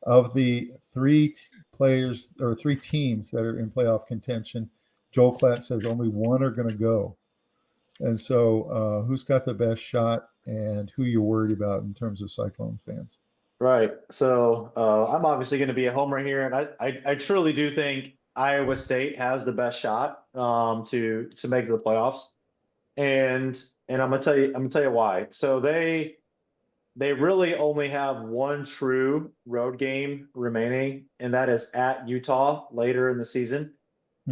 of the 3 players or 3 teams that are in playoff contention. Joel Klatt says only 1 are going to go. And so who's got the best shot and who you're worried about in terms of Cyclone fans? Right. So I'm obviously going to be a homer here, and I truly do think Iowa State has the best shot to make the playoffs. And I'm gonna tell you why. So they really only have 1 true road game remaining, and that is at Utah later in the season,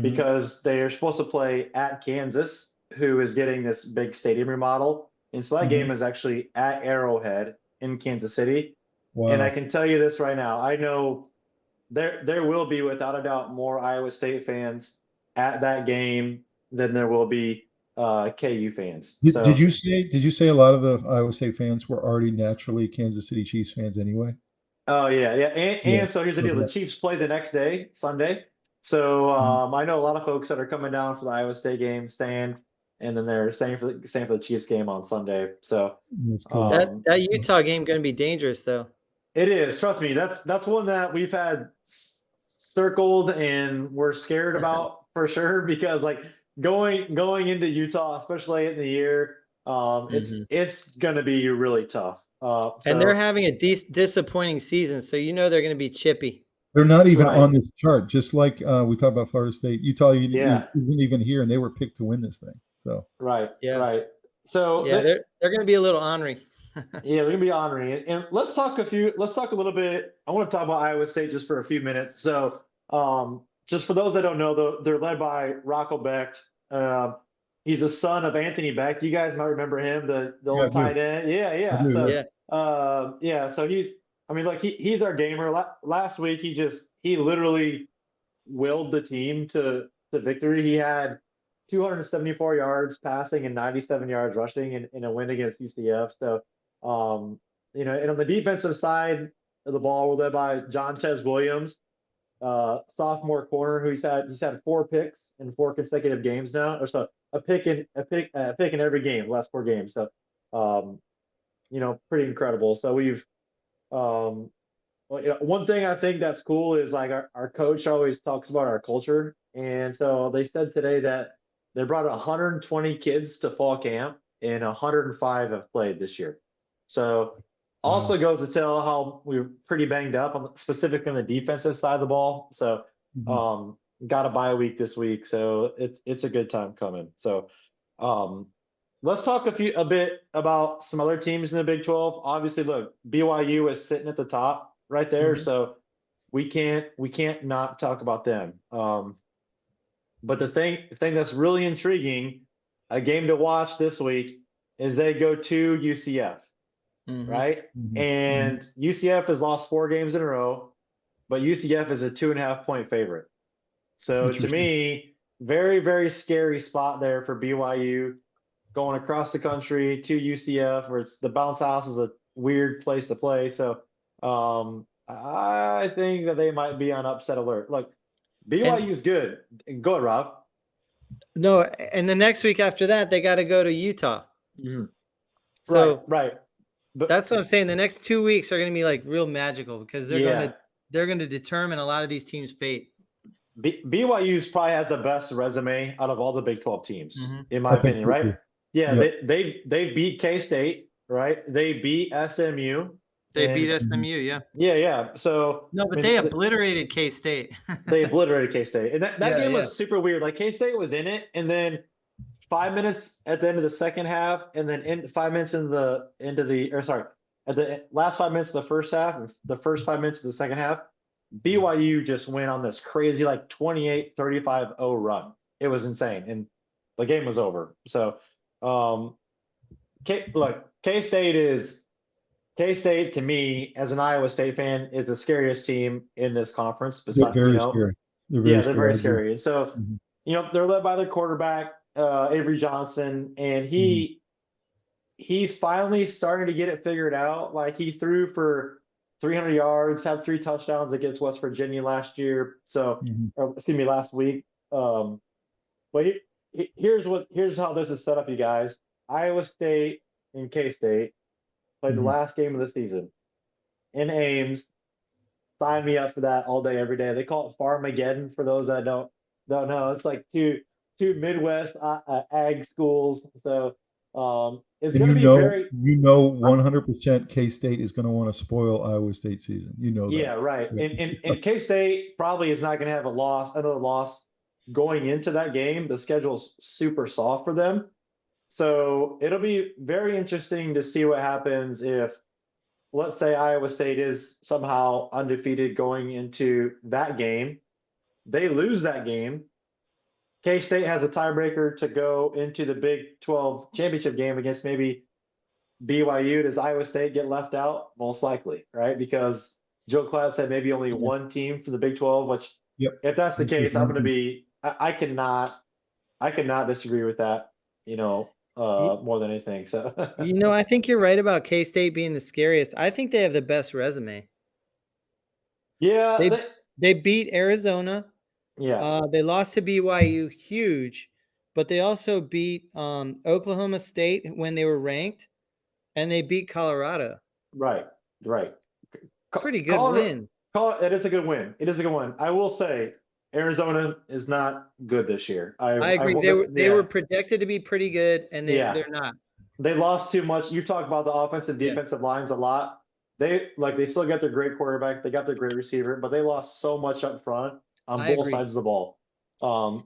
because they are supposed to play at Kansas, who is getting this big stadium remodel. And so that game is actually at Arrowhead in Kansas City. Wow. And I can tell you this right now. I know there will be, without a doubt, more Iowa State fans at that game than there will be KU fans. Did you say a lot of the Iowa State fans were already naturally Kansas City Chiefs fans anyway? Oh, yeah. And so here's the deal. The Chiefs play the next day, Sunday. So I know a lot of folks that are coming down for the Iowa State game, staying, and then they're staying for the Chiefs game on Sunday. So cool. That Utah game going to be dangerous, though. It is. Trust me. That's one that we've had circled and we're scared about for sure, because like going into Utah, especially late in the year, it's going to be really tough. And they're having a disappointing season, so they're going to be chippy. They're not even on this chart. Just like we talked about Florida State, Utah isn't even here, and they were picked to win this thing. So right. So they're going to be a little ornery. Yeah, they're gonna be ornery. And let's talk a little bit. I want to talk about Iowa State just for a few minutes. So just for those that don't know, they're led by Rocco Becht. He's the son of Anthony Becht. You guys might remember him, the old tight end. Yeah. So he's our gamer. Last week he literally willed the team to victory. He had 274 yards passing and 97 yards rushing in a win against UCF. So and on the defensive side of the ball, we're led by Jontez Williams, sophomore corner, who he's had 4 picks in 4 consecutive games now, or so a pick in every game, the last 4 games. So pretty incredible. So we've one thing I think that's cool is like our coach always talks about our culture, and so they said today that they brought 120 kids to fall camp and 105 have played this year. So Also goes to tell how we're pretty banged up, specifically on the defensive side of the ball. So, got a bye week this week, so it's a good time coming. So, let's talk a bit about some other teams in the Big 12. Obviously, look, BYU is sitting at the top right there, so we can't not talk about them. But the thing that's really intriguing, a game to watch this week, is they go to UCF, right? And UCF has lost 4 games in a row, but UCF is a 2.5-point favorite. So to me, very, very scary spot there for BYU, going across the country to UCF, where the bounce house is a weird place to play. So I think that they might be on upset alert. Look, BYU's good. Go ahead, Rob. No, and the next week after that, they got to go to Utah. So right. But that's what I'm saying. The next 2 weeks are going to be like real magical, because they're going to determine a lot of these teams' fate. BYU's probably has the best resume out of all the Big 12 teams, in my opinion, right? Yeah, they beat K-State, right? They beat SMU. They beat SMU, yeah. Yeah. So no, but they obliterated K-State. They obliterated K-State, and that game was super weird. Like, K-State was in it, and then 5 minutes at the end of the second half, and then 5 minutes at the last 5 minutes of the first half, and the first 5 minutes of the second half, BYU just went on this crazy 28-35-0 run. It was insane, and the game was over. So, K-State to me, as an Iowa State fan, is the scariest team in this conference. They're very scary. They're very scary. And so, they're led by their quarterback, Avery Johnson, and he's finally starting to get it figured out. Like, he threw for 300 yards, had 3 touchdowns against West Virginia last year. So, last week. But here's how this is set up, you guys. Iowa State and K-State played the last game of the season in Ames. Sign me up for that all day, every day. They call it Farmageddon for those that don't know. It's like two Midwest ag schools. So it's going to be very. 100% K-State is going to want to spoil Iowa State season. That. Yeah, right. And K-State probably is not going to have another loss going into that game. The schedule's super soft for them. So it'll be very interesting to see what happens if, let's say, Iowa State is somehow undefeated going into that game. They lose that game. K-State has a tiebreaker to go into the Big 12 championship game against maybe BYU. Does Iowa State get left out? Most likely, right? Because Joe Klatt said maybe only one team for the Big 12, which if that's the case, I cannot disagree with that, more than anything. So, I think you're right about K-State being the scariest. I think they have the best resume. Yeah. They beat Arizona. Yeah. They lost to BYU, huge, but they also beat Oklahoma State when they were ranked, and they beat Colorado. Right. Pretty good win. It is a good win. I will say Arizona is not good this year. I agree. They were projected to be pretty good, and they're not. They lost too much. You talk about the offensive defensive lines a lot. They still got their great quarterback. They got their great receiver, but they lost so much up front on both sides of the ball.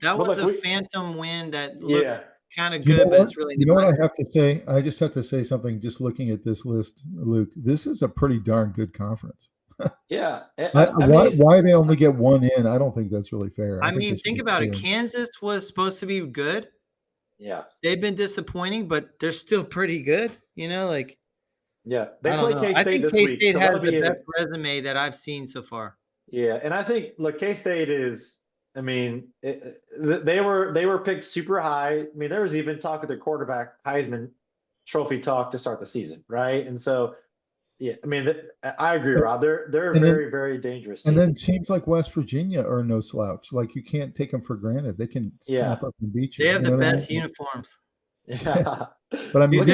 That was a phantom win that looks kind of good, but it's really not. What I have to say? I just have to say something. Just looking at this list, Luke, this is a pretty darn good conference. Yeah. Why they only get one in? I don't think that's really fair. I mean, think about it. Kansas was supposed to be good. Yeah. They've been disappointing, but they're still pretty good. Yeah. They play K-State I think this K-State week. So has the best resume that I've seen so far. Yeah, and I think K-State is. I mean, they were picked super high. I mean, there was even talk of their quarterback Heisman Trophy talk to start the season, right? And so, yeah, I mean, I agree, Rob. They're a very, very dangerous team. And then teams like West Virginia are no slouch. Like, you can't take them for granted. They can snap up and beat you. They have the best uniforms. Yeah. But I mean,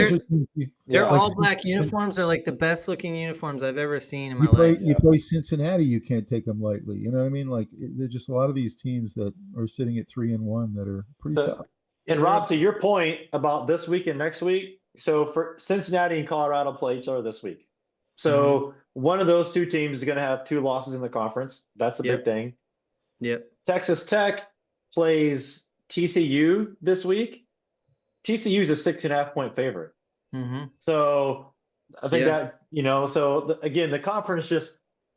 their all black uniforms are like the best looking uniforms I've ever seen in my life. You play Cincinnati, you can't take them lightly. You know what I mean? Like, there's just a lot of these teams that are sitting at 3-1 that are pretty tough. And Rob, to your point about this week and next week, so for Cincinnati and Colorado play each other this week. So one of those two teams is going to have 2 losses in the conference. That's a big thing. Yep. Texas Tech plays TCU this week. TCU is a 6.5-point favorite. So I think that, again, the conference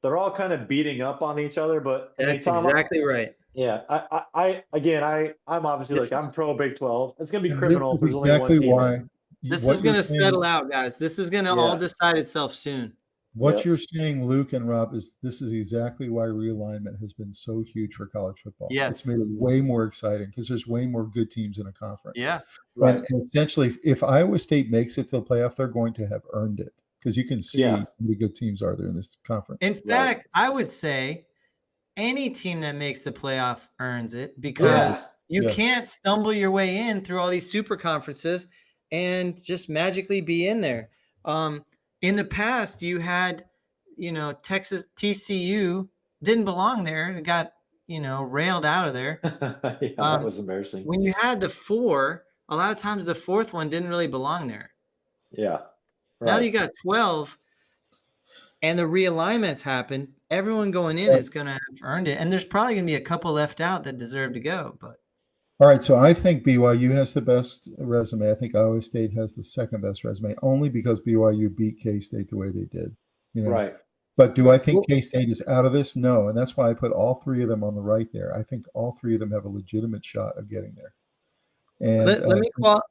they're all kind of beating up on each other, but that's exactly right. Yeah. I'm obviously I'm pro Big 12. It's going to be criminal if there's only exactly one team. Why. This is going to settle out, guys. This is going to all decide itself soon. What you're saying, Luke and Rob, is this is exactly why realignment has been so huge for college football. Yes. It's made it way more exciting because there's way more good teams in a conference. Yeah. Right. And essentially, if Iowa State makes it to the playoff, they're going to have earned it because you can see how many good teams are there in this conference. In fact, I would say any team that makes the playoff earns it because you can't stumble your way in through all these super conferences and just magically be in there. In the past, you had, Texas TCU didn't belong there. It got, railed out of there. That was embarrassing. When you had the 4, a lot of times the 4th one didn't really belong there. Yeah. Now that you got 12 and the realignments happen, everyone going in is going to have earned it. And there's probably going to be a couple left out that deserve to go. But all right, so I think BYU has the best resume. I think Iowa State has the second best resume, only because BYU beat K-State the way they did. Right. But do I think K-State is out of this? No, and that's why I put all 3 of them on the right there. I think all 3 of them have a legitimate shot of getting there. And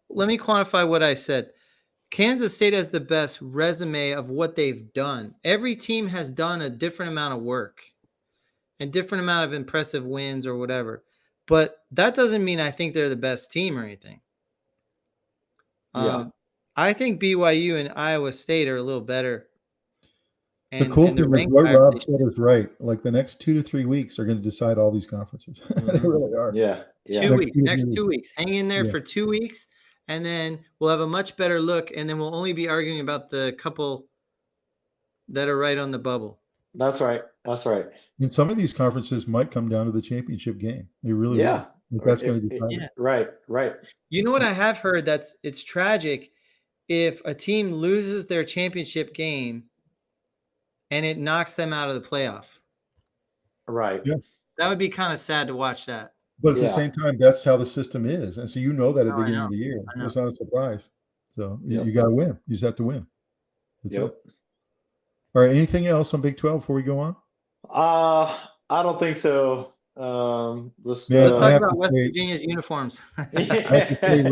let me quantify what I said. Kansas State has the best resume of what they've done. Every team has done a different amount of work and different amount of impressive wins or whatever. But that doesn't mean I think they're the best team or anything. I think BYU and Iowa State are a little better. The cool thing is what Rob said is right. Like the next 2 to 3 weeks are going to decide all these conferences. They really are. Yeah. 2 weeks. Next 2 weeks. Hang in there for 2 weeks, and then we'll have a much better look, and then we'll only be arguing about the couple that are right on the bubble. That's right. That's right. And some of these conferences might come down to the championship game. They really will. That's going to be fun. Right. You know what I have heard? It's tragic if a team loses their championship game and it knocks them out of the playoff. Right. Yeah. That would be kind of sad to watch that. But at the same time, that's how the system is. And so that at the beginning of the year. It's not a surprise. So you got to win. You just have to win. That's it. All right. Anything else on Big 12 before we go on? I don't think so. Let's talk about West Virginia's uniforms. I have to say,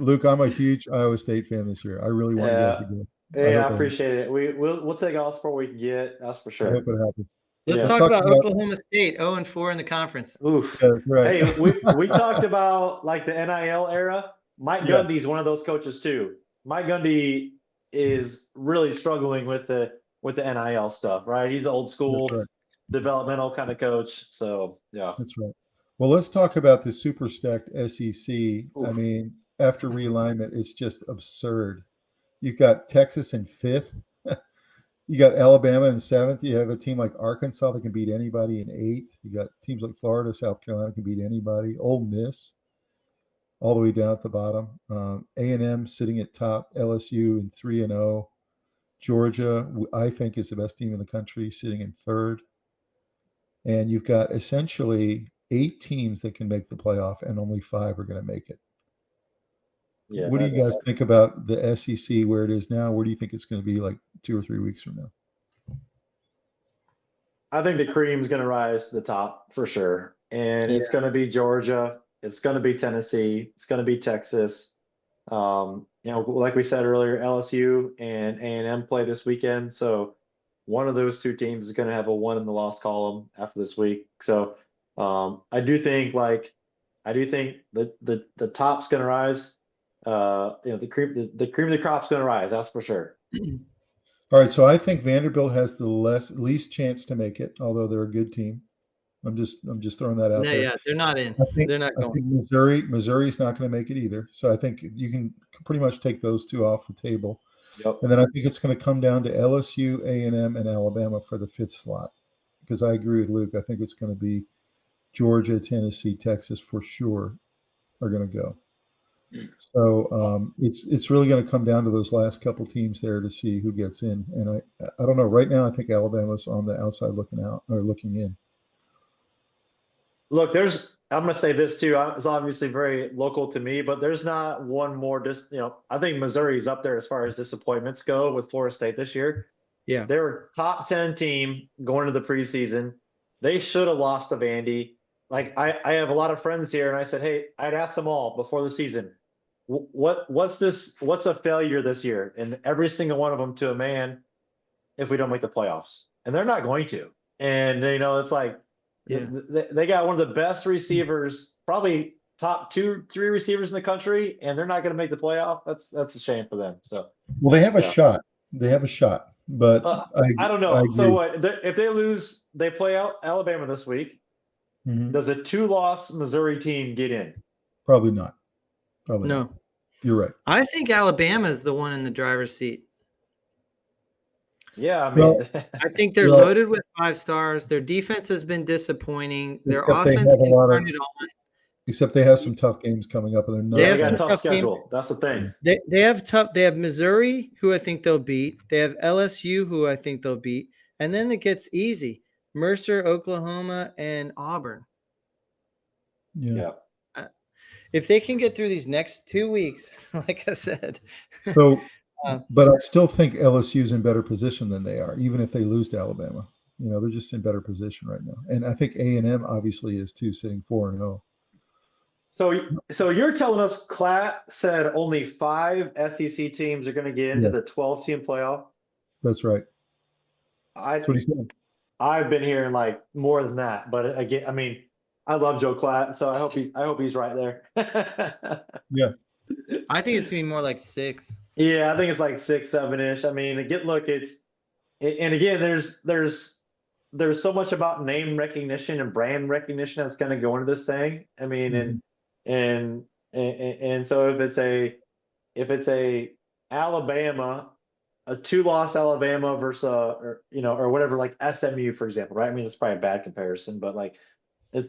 Luke, I'm a huge Iowa State fan this year. I really want you guys to go. Yeah, I appreciate it. We'll take all the support we can get. That's for sure. I hope it happens. Let's talk about Oklahoma State, 0-4 in the conference. Oof. Right. Hey, we talked about like the NIL era. Mike Gundy's one of those coaches too. Mike Gundy is really struggling with the NIL stuff, right? He's an old school developmental kind of coach. So that's right. Well, let's talk about the super stacked SEC. Oof. I mean, after realignment, it's just absurd. You've got Texas in 5th. You got Alabama in 7th. You have a team like Arkansas that can beat anybody in 8th. You got teams like Florida, South Carolina can beat anybody. Ole Miss, all the way down at the bottom. A&M sitting at top. LSU in 3-0. Georgia, I think, is the best team in the country, sitting in 3rd. And you've got essentially 8 teams that can make the playoff, and only 5 are going to make it. Yeah, what do you guys think about the SEC where it is now? Where do you think it's going to be like 2 or 3 weeks from now? I think the cream's going to rise to the top for sure. And it's going to be Georgia. It's going to be Tennessee. It's going to be Texas. Like we said earlier, LSU and A&M play this weekend. So one of those 2 teams is going to have a 1 in the loss column after this week. So I do think the top's going to rise. The cream of the crop's going to rise. That's for sure. All right. So I think Vanderbilt has the least chance to make it, although they're a good team. I'm just throwing that out there. Yeah, they're not in. They're not going. I think Missouri's not going to make it either. So I think you can pretty much take those 2 off the table. Yep. And then I think it's going to come down to LSU, A&M, and Alabama for the 5th slot. Because I agree with Luke. I think it's going to be Georgia, Tennessee, Texas for sure are going to go. So it's really going to come down to those last couple teams there to see who gets in. And I don't know. Right now, I think Alabama's on the outside looking out or looking in. Look, I'm going to say this too. It's obviously very local to me, but there's not one more. I think Missouri's up there as far as disappointments go with Florida State this year. Yeah. They were top 10 team going to the preseason. They should have lost to Vandy. Like I have a lot of friends here, and I said, hey, I'd ask them all before the season, what's a failure this year? And every single one of them to a man, if we don't make the playoffs, and they're not going to. And it's like, Yeah. they got one of the best receivers, probably top 2-3 receivers in the country, and they're not going to make the playoff. That's a shame for them. So, well, they have a shot. They have a shot, but I don't know. So what? If they lose, they play out Alabama this week. Mm-hmm. Does a 2-loss Missouri team get in? Probably not. Probably No. not. You're right. I think Alabama is the one in the driver's seat. Yeah, I mean, I think they're loaded with 5 stars. Their defense has been disappointing. Their offense can turn it on. Except they have some tough games coming up, and they're not. They got a tough schedule. That's the thing. They have Missouri, who I think they'll beat. They have LSU, who I think they'll beat, and then it gets easy: Mercer, Oklahoma, and Auburn. Yeah. If they can get through these next 2 weeks, like I said. So, but I still think LSU's in better position than they are, even if they lose to Alabama. They're just in better position right now, and I think A&M obviously is too, sitting 4-0. So you're telling us Klatt said only 5 SEC teams are going to get into the 12-team playoff? That's right. That's what he said. I've been hearing like more than that, but again, I mean, I love Joe Klatt, so I hope he's right there. Yeah. I think it's gonna be more like 6. Yeah, I think it's like 6, 7-ish. I mean, and again, there's so much about name recognition and brand recognition that's going to go into this thing. I mean, and so if it's a Alabama, a 2-loss Alabama versus or whatever, like SMU, for example, right? I mean, it's probably a bad comparison, but like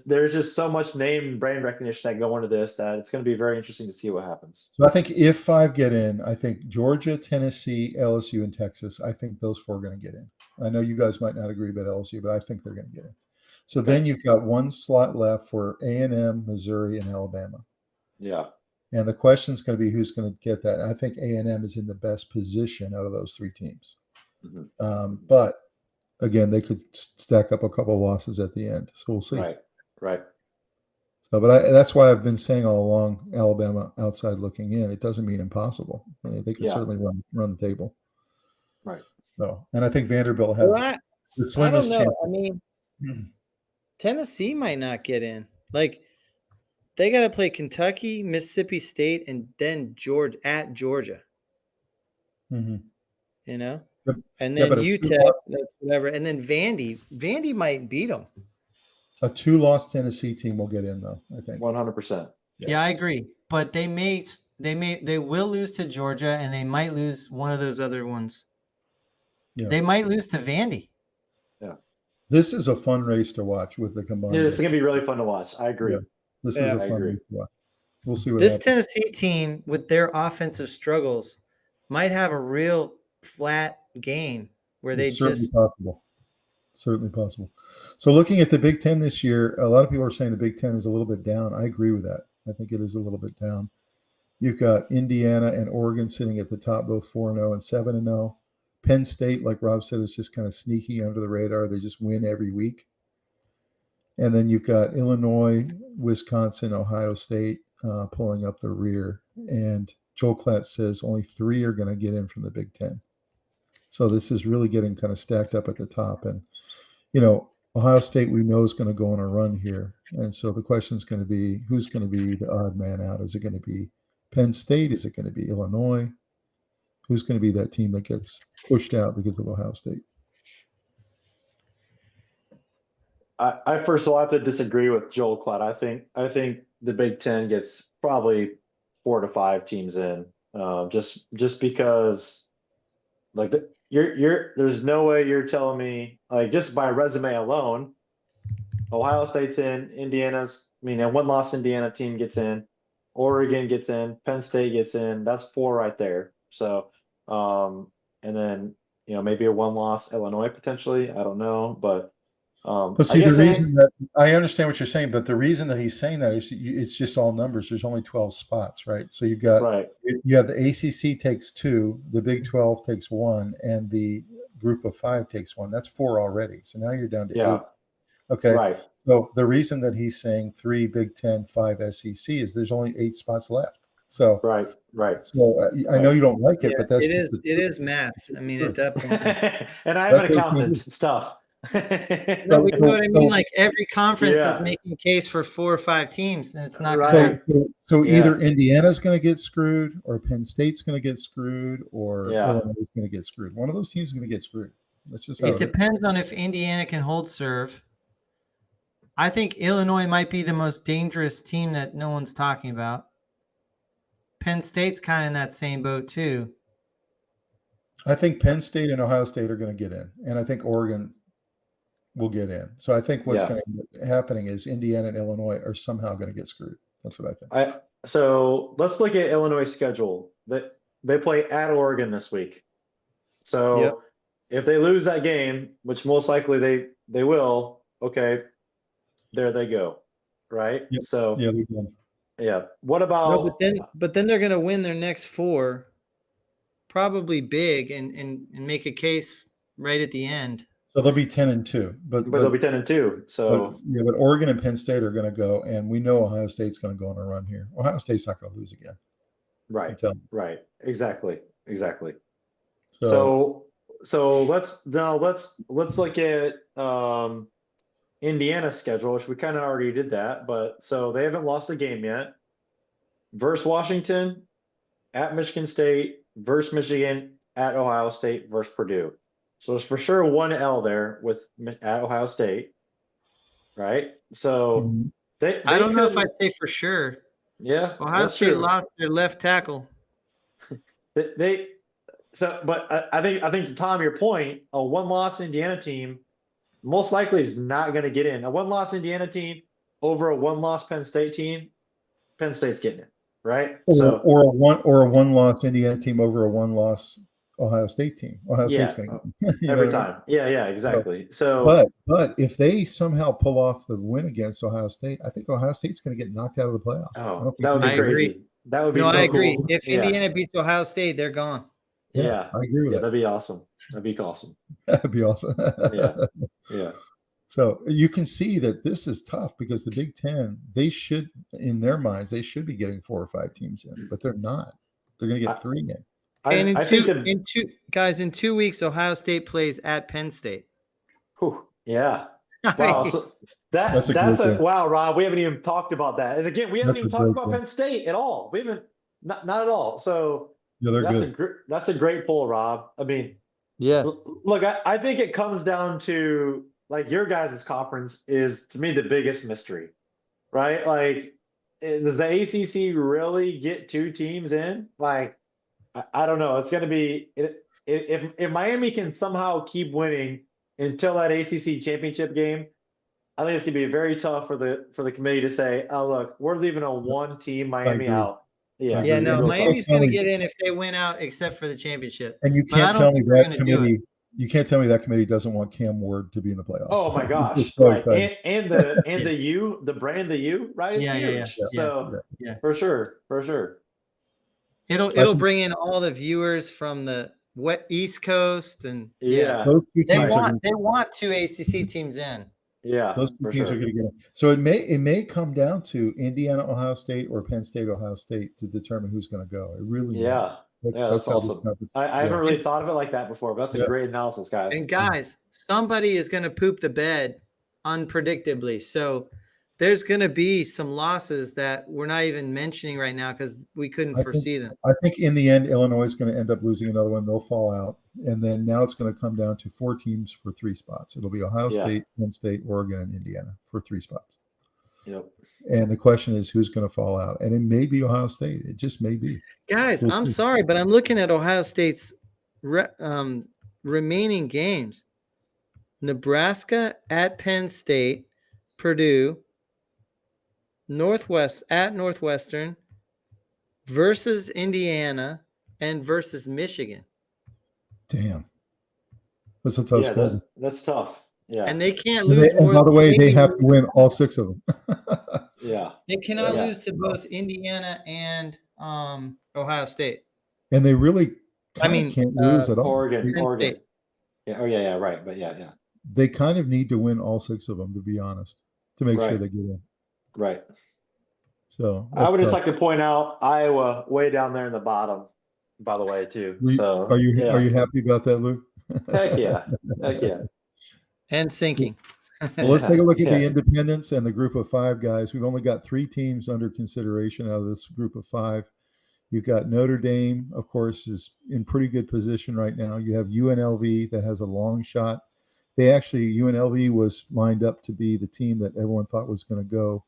there's just so much name and brand recognition that go into this that it's going to be very interesting to see what happens. So I think if 5 get in, I think Georgia, Tennessee, LSU, and Texas, I think those 4 are going to get in. I know you guys might not agree about LSU, but I think they're going to get in. So then you've got 1 slot left for A&M, Missouri, and Alabama. Yeah. And the question is going to be who's going to get that. And I think A&M is in the best position out of those 3 teams. Mm-hmm. But again, they could stack up a couple of losses at the end. So we'll see. Right. So, but that's why I've been saying all along, Alabama outside looking in. It doesn't mean impossible. I mean, they can certainly run the table. Right. So, and I think Vanderbilt has the slimmest chance. I mean, Tennessee might not get in. Like, they got to play Kentucky, Mississippi State, and then Georgia. Mm-hmm. And then UTEP, that's whatever. And then Vandy might beat them. A 2-loss Tennessee team will get in, though, I think. 100%. Yes. Yeah, I agree. But they will lose to Georgia, and they might lose one of those other ones. Yeah. They might lose to Vandy. Yeah. This is a fun race to watch with the combined. Yeah, this is going to be really fun to watch. I agree. Yeah. This is a fun race to watch. We'll see what happens. Tennessee team, with their offensive struggles, might have a real flat game where they just possible. Certainly possible. So looking at the Big Ten this year, a lot of people are saying the Big Ten is a little bit down. I agree with that. I think it is a little bit down. You've got Indiana and Oregon sitting at the top, both 4-0 and 7-0. Penn State, like Rob said, is just kind of sneaky under the radar. They just win every week. And then you've got Illinois, Wisconsin, Ohio State pulling up the rear. And Joel Klatt says only 3 are going to get in from the Big Ten. So this is really getting kind of stacked up at the top. And, Ohio State we know is going to go on a run here. And so the question is going to be, who's going to be the odd man out? Is it going to be Penn State? Is it going to be Illinois? Who's going to be that team that gets pushed out because of Ohio State? I first of all have to disagree with Joel Klatt. I think the Big Ten gets probably 4 to 5 teams in, just because, like there's no way you're telling me, like, just by resume alone, Ohio State's in, Indiana's, and 1 loss Indiana team gets in. Oregon gets in, Penn State gets in. That's 4 right there. So, and then maybe a 1-loss Illinois potentially. I don't know, but But I see, the guess reason that I understand what you're saying, but the reason that he's saying that is it's just all numbers. There's only 12 spots, right? So you've got right. you have the ACC takes 2, the Big 12 takes 1, and the Group of 5 takes 1. That's 4 already. So now you're down to Yeah. 8. Okay. Right. So the reason that he's saying 3 Big 10, 5 SEC is there's only 8 spots left. So Right. So I know you don't like it, Yeah, but that's it is. just It is math. I mean, at that point, And I am an That's what accountant. It's tough. no, but you know what I mean. So- Like every conference is Yeah. making a case for 4 or 5 teams, and it's not Right. going to happen. So Yeah. either Indiana's going to get screwed, or Penn State's going to get screwed, or Yeah. Illinois is going to get screwed. One of those teams is going to get screwed. That's just how It it is. depends on if Indiana can hold serve. I think Illinois might be the most dangerous team that no one's talking about. Penn State's kind of in that same boat too. I think Penn State and Ohio State are going to get in, and I think Oregon will get in. So I think what's Yeah. going to end up happening is Indiana and Illinois are somehow going to get screwed. That's what I think. So let's look at Illinois' schedule. They play at Oregon this week. So Yep. if they lose that game, which most likely they will, okay, there they go. Right? Yep. So Yeah, they're done. yeah. What No, about but then they're going to win their next 4, probably big, and make a case right at the end. So they'll be 10-2, but they'll be 10-2. So but Oregon and Penn State are going to go, and we know Ohio State's going to go on a run here. Ohio State's not going to lose again. right. Tell me. Right. Exactly. So So let's look at Indiana's schedule, which we kind of already did that, but so they haven't lost a game yet. Versus Washington, at Michigan State, versus Michigan, at Ohio State, versus Purdue. So there's for sure 1 L there at Ohio State, right? So Mhm. I don't know if could- I'd say for sure. yeah, Ohio that's State true. lost their left tackle. But I think to Tom, your point, a 1-loss Indiana team most likely is not going to get in. A 1-loss Indiana team over a 1-loss Penn State team, Penn State's getting it, right? or a 1-loss Indiana team over a 1-loss Ohio State team. Ohio State's going to get every time. Yeah, exactly. So, but if they somehow pull off the win against Ohio State, I think Ohio State's going to get knocked out of the playoff. that would be I crazy. agree. That would be No, so I agree. cool. If Indiana beats Ohio State, they're gone. Yeah, I agree with that. that'd be awesome. That'd be awesome. Yeah. So you can see that this is tough because the Big Ten, they should, in their minds, they should be getting 4 or 5 teams in, but they're not. They're going to get 3 in. And I think that in 2 weeks, Ohio State plays at Penn State. yeah. Wow. So that's a wow, Rob. We haven't even talked about that. And again, we haven't even talked about Penn State at all. We haven't not at all. So Yeah, they're good. That's a great pull, Rob. I mean, Yeah. Look, I think it comes down to like your guys' conference is to me the biggest mystery, right? Like, does the ACC really get 2 teams in? Like, I don't know. It's going to be if Miami can somehow keep winning until that ACC championship game, I think it's going to be very tough for the committee to say, "Oh, look, we're leaving a 1-team Miami out." Yeah, no, Miami's going to get in if they win out, except for the championship. And you can't tell me that committee. You can't tell me that committee doesn't want Cam Ward to be in the playoffs. Oh my gosh! So right, and the U, the brand, the U, right? It's huge. Yeah. So for sure. It'll bring in all the viewers from the East Coast, and those 2 teams they want 2 ACC teams in. Yeah, those 2 teams are going to get in. So it may come down to Indiana, Ohio State, or Penn State, Ohio State to determine who's going to go. It really that's awesome. I haven't really thought of it like that before, but that's a great analysis, guys. And guys, somebody is going to poop the bed unpredictably. So there's going to be some losses that we're not even mentioning right now because we couldn't foresee them. I think in the end, Illinois is going to end up losing another one. They'll fall out. And then now it's going to come down to 4 teams for 3 spots. It'll be Ohio State, Penn State, Oregon, and Indiana for 3 spots. Yep. And the question is who's going to fall out. And it may be Ohio State. It just may be. Guys, I'm sorry, but I'm looking at Ohio State's remaining games. Nebraska at Penn State, Purdue, at Northwestern, versus Indiana and versus Michigan. Damn. That's a tough Yeah, schedule. that's tough. Yeah. And they can't And, lose and more. by the way, they can have to win all 6 of them. Yeah. They cannot Yeah. lose to both Indiana and Ohio State. And they really I kind mean, of can't lose at all. Oregon. State. Yeah. Oh, yeah, right. But yeah. They kind of need to win all 6 of them, to be honest, to make sure Right. they get in. Right. So I would that's just tough. like to point out Iowa way down there in the bottom, by the way, too. So Are you yeah. happy about that, Luke? Heck yeah. Heck yeah. And sinking. Well, let's take a look at the Yeah. independents and the group of 5 guys. We've only got 3 teams under consideration out of this group of 5. You've got Notre Dame, of course, is in pretty good position right now. You have UNLV that has a long shot. UNLV was lined up to be the team that everyone thought was going to go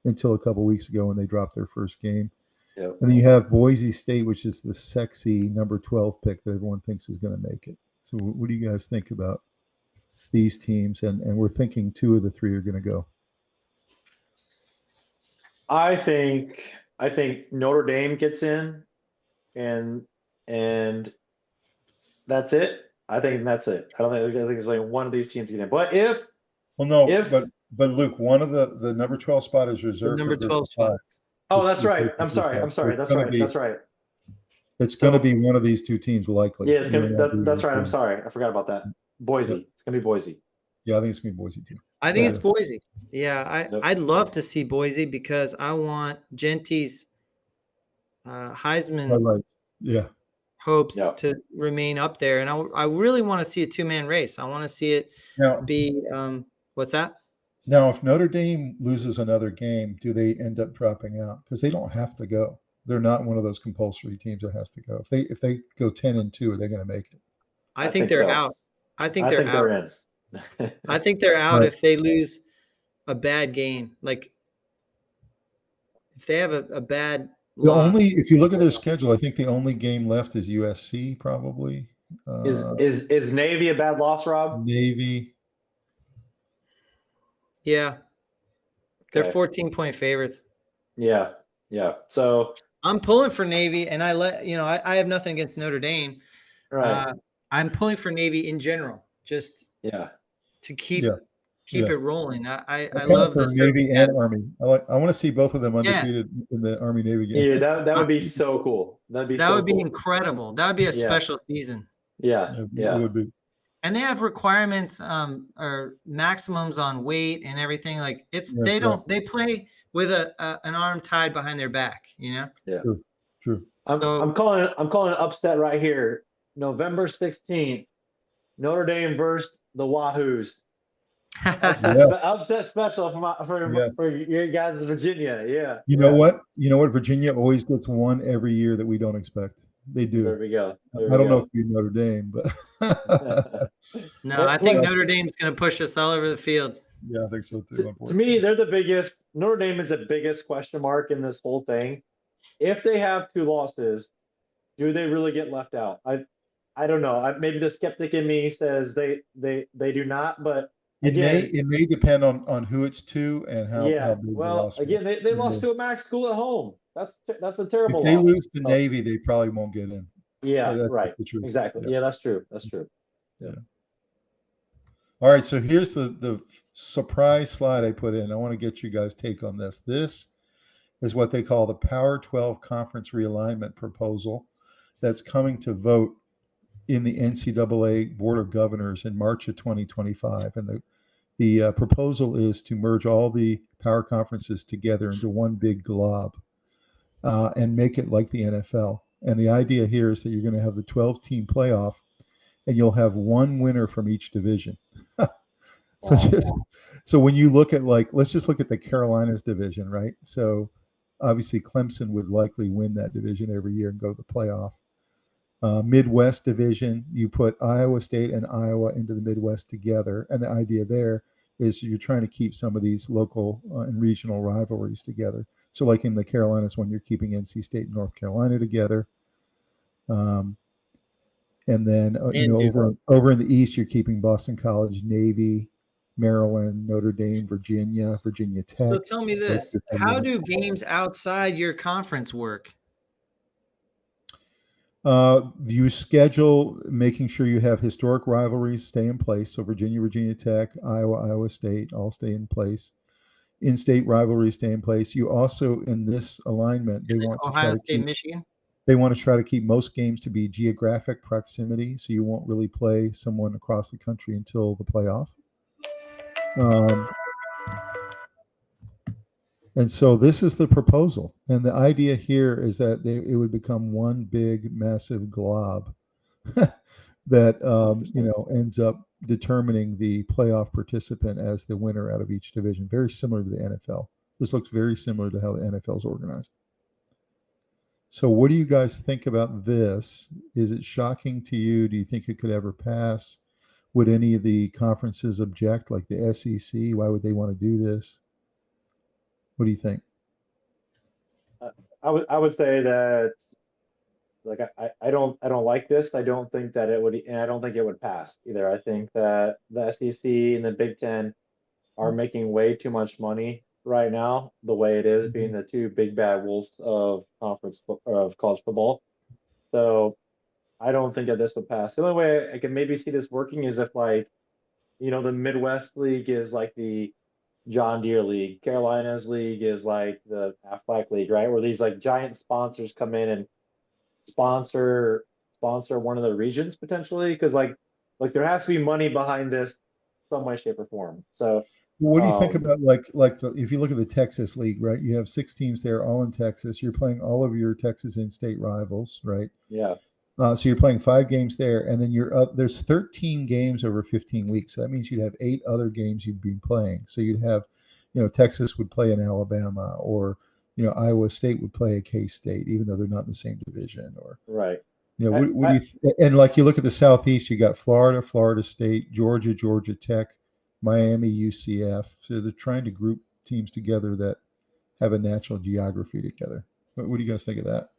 until a couple weeks ago when they dropped their first game. Yep. And then you have Boise State, which is the sexy number 12 pick that everyone thinks is going to make it. So what do you guys think about these teams? And we're thinking 2 of the 3 are going to go. I think Notre Dame gets in, and that's it. I think that's it. I think there's like one of these teams get in. But but Luke, one of the number 12 spot is reserved number for 12 spot. Oh, that's right. I'm sorry. That's right. It's going to be one of these 2 teams likely. Yeah, that's right. I'm sorry. I forgot about that. Boise. Yep. It's going to be Boise. Yeah, I think it's going to be Boise too. I think it's Boise. Yeah, I'd love to see Boise because I want Genty's Heisman hopes to remain up there. And I really want to see a 2-man race. I want to see it be what's that? Now, if Notre Dame loses another game, do they end up dropping out? Because they don't have to go. They're not one of those compulsory teams that has to go. If they go 10-2, are they going to make it? I think they're out. I think they're out. They're in. I think they're out if they lose a bad game. Like if they have a bad loss. If you look at their schedule, I think the only game left is USC probably. Is Navy a bad loss, Rob? Navy. Yeah. They're 14-point favorites. Yeah. So I'm pulling for Navy, and I have nothing against Notre Dame. Right. I'm pulling for Navy in general, just to keep it rolling. I love this Navy and Army. I want to see both of them undefeated in the Army Navy game. Yeah, that would be so cool. That would be incredible. That would be a special season. Yeah. It would be. And they have requirements or maximums on weight and everything. Like they play with an arm tied behind their back, Yeah. True. I'm calling an upset right here. November 16th, Notre Dame versus the Wahoos. Upset special for you guys in Virginia. Yeah. You know what? Virginia always gets one every year that we don't expect. They do. There we go. I don't know if you Notre Dame, but no, I think Notre Dame's going to push us all over the field. Yeah, I think so too. To me, they're the biggest. Notre Dame is the biggest question mark in this whole thing. If they have 2 losses, do they really get left out? I don't know. Maybe the skeptic in me says they do not, but it may depend on who it's to and how big the loss. Again, they lost to a MAC school at home. That's a terrible. If they lose to Navy, they probably won't get in. Yeah, right. Exactly. Yeah, that's true. Yeah. All right, so here's the surprise slide I put in. I want to get you guys' take on this. This is what they call the Power 12 Conference Realignment Proposal that's coming to vote in the NCAA Board of Governors in March of 2025. And the proposal is to merge all the power conferences together into one big glob and make it like the NFL. And the idea here is that you're going to have the 12-team playoff, and you'll have one winner from each division. So when you look at let's just look at the Carolinas division, right? So obviously Clemson would likely win that division every year and go to the playoff. Midwest division, you put Iowa State and Iowa into the Midwest together. And the idea there is you're trying to keep some of these local and regional rivalries together. So like in the Carolinas one, you're keeping NC State and North Carolina together. And then over in the East, you're keeping Boston College, Navy, Maryland, Notre Dame, Virginia Tech. So tell me this: how do games outside your conference work? You schedule making sure you have historic rivalries stay in place. So Virginia Tech, Iowa State, all stay in place. In-state rivalries stay in place. You also, in this alignment, they want to try Ohio to State, keep. Michigan. They want to try to keep most games to be geographic proximity, so you won't really play someone across the country until the playoff. And so this is the proposal. And the idea here is that it would become one big, massive glob that ends up determining the playoff participant as the winner out of each division. Very similar to the NFL. This looks very similar to how the NFL is organized. So what do you guys think about this? Is it shocking to you? Do you think it could ever pass? Would any of the conferences object, like the SEC? Why would they want to do this? What do you think? I would say that, like, I don't like this. I don't think that it would, and I don't think it would pass either. I think that the SEC and the Big Ten are making way too much money right now, the way it is, being the two big bad wolves of college football. So I don't think that this would pass. The only way I can maybe see this working is if, like, the Midwest League is like the John Deere League, Carolina's league is like the Aflac League, right? Where these like giant sponsors come in and sponsor one of the regions potentially, because like there has to be money behind this some way, shape, or form. So what do you think about if you look at the Texas League, right? You have 6 teams there, all in Texas. You're playing all of your Texas in-state rivals, right? Yeah. So you're playing 5 games there, and then you're up. There's 13 games over 15 weeks. So that means you'd have 8 other games you'd be playing. So you'd have, Texas would play in Alabama, or Iowa State would play a K-State, even though they're not in the same division. Or right. What do you? And like you look at the Southeast, you got Florida, Florida State, Georgia Tech, Miami, UCF. So they're trying to group teams together that have a natural geography together. What do you guys think of that?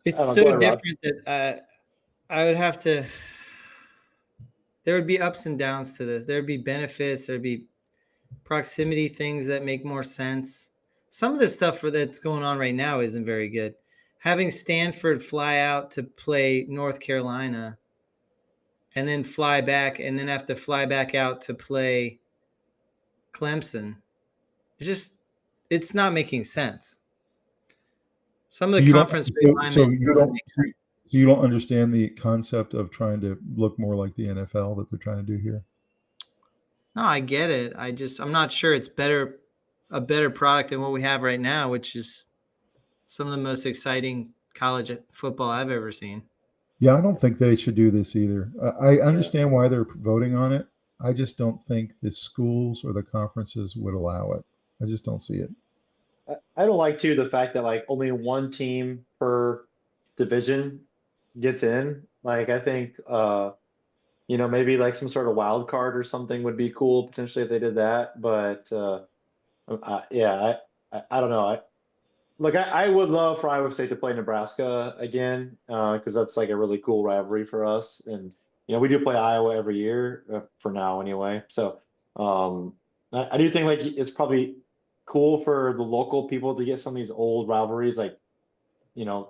It's so different that I would have to. There would be ups and downs to this. There'd be benefits. There'd be proximity things that make more sense. Some of the stuff that's going on right now isn't very good. Having Stanford fly out to play North Carolina and then fly back and then have to fly back out to play Clemson. It's not making sense. Some of the conference realignment. So you don't understand the concept of trying to look more like the NFL that they're trying to do here? No, I get it. I'm not sure it's a better product than what we have right now, which is some of the most exciting college football I've ever seen. Yeah, I don't think they should do this either. I understand why they're voting on it. I just don't think the schools or the conferences would allow it. I just don't see it. I don't like too the fact that like only one team per division gets in. Like I think maybe like some sort of wild card or something would be cool potentially if they did that. But yeah, I don't know. I would love for Iowa State to play Nebraska again, because that's like a really cool rivalry for us. And we do play Iowa every year for now anyway. So I do think like it's probably cool for the local people to get some of these old rivalries, like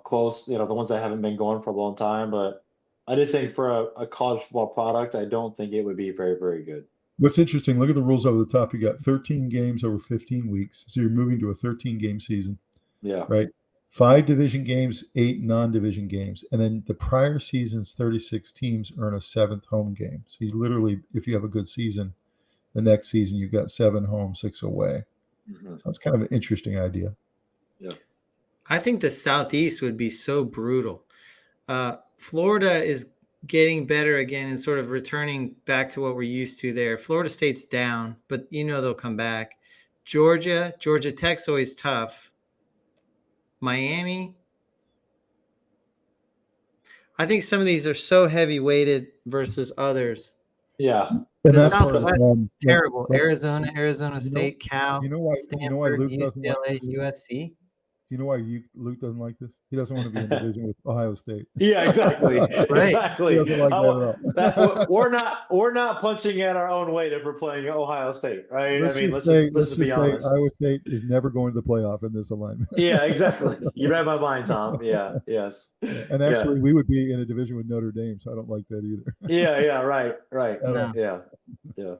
close, the ones that haven't been going for a long time. But I just think for a college football product, I don't think it would be very, very good. What's interesting, look at the rules over the top. You got 13 games over 15 weeks. So you're moving to a 13-game season. Yeah. Right. 5 division games, 8 non-division games. And then the prior season's 36 teams earn a 7th home game. So you literally, if you have a good season, the next season you've got 7 home, 6 away. Mm-hmm. So it's kind of an interesting idea. Yeah. I think the Southeast would be so brutal. Florida is getting better again and sort of returning back to what we're used to there. Florida State's down, but they'll come back. Georgia Tech's always tough. Miami. I think some of these are so heavy weighted versus others. Yeah. The Southwest is terrible. Arizona State, Cal, Stanford, UCLA, USC. Do you know why Luke doesn't like this? He doesn't want to be in division with Ohio State. Yeah, exactly. Right. Exactly. He doesn't like that at all. We're not punching at our own weight if we're playing Ohio State, right? Let's let's just be say honest. Iowa State is never going to the playoff in this alignment. Yeah, exactly. You read my mind, Tom. Yeah, yes. And actually, we would be in a division with Notre Dame, so I don't like that either. Yeah, right. No. Yeah.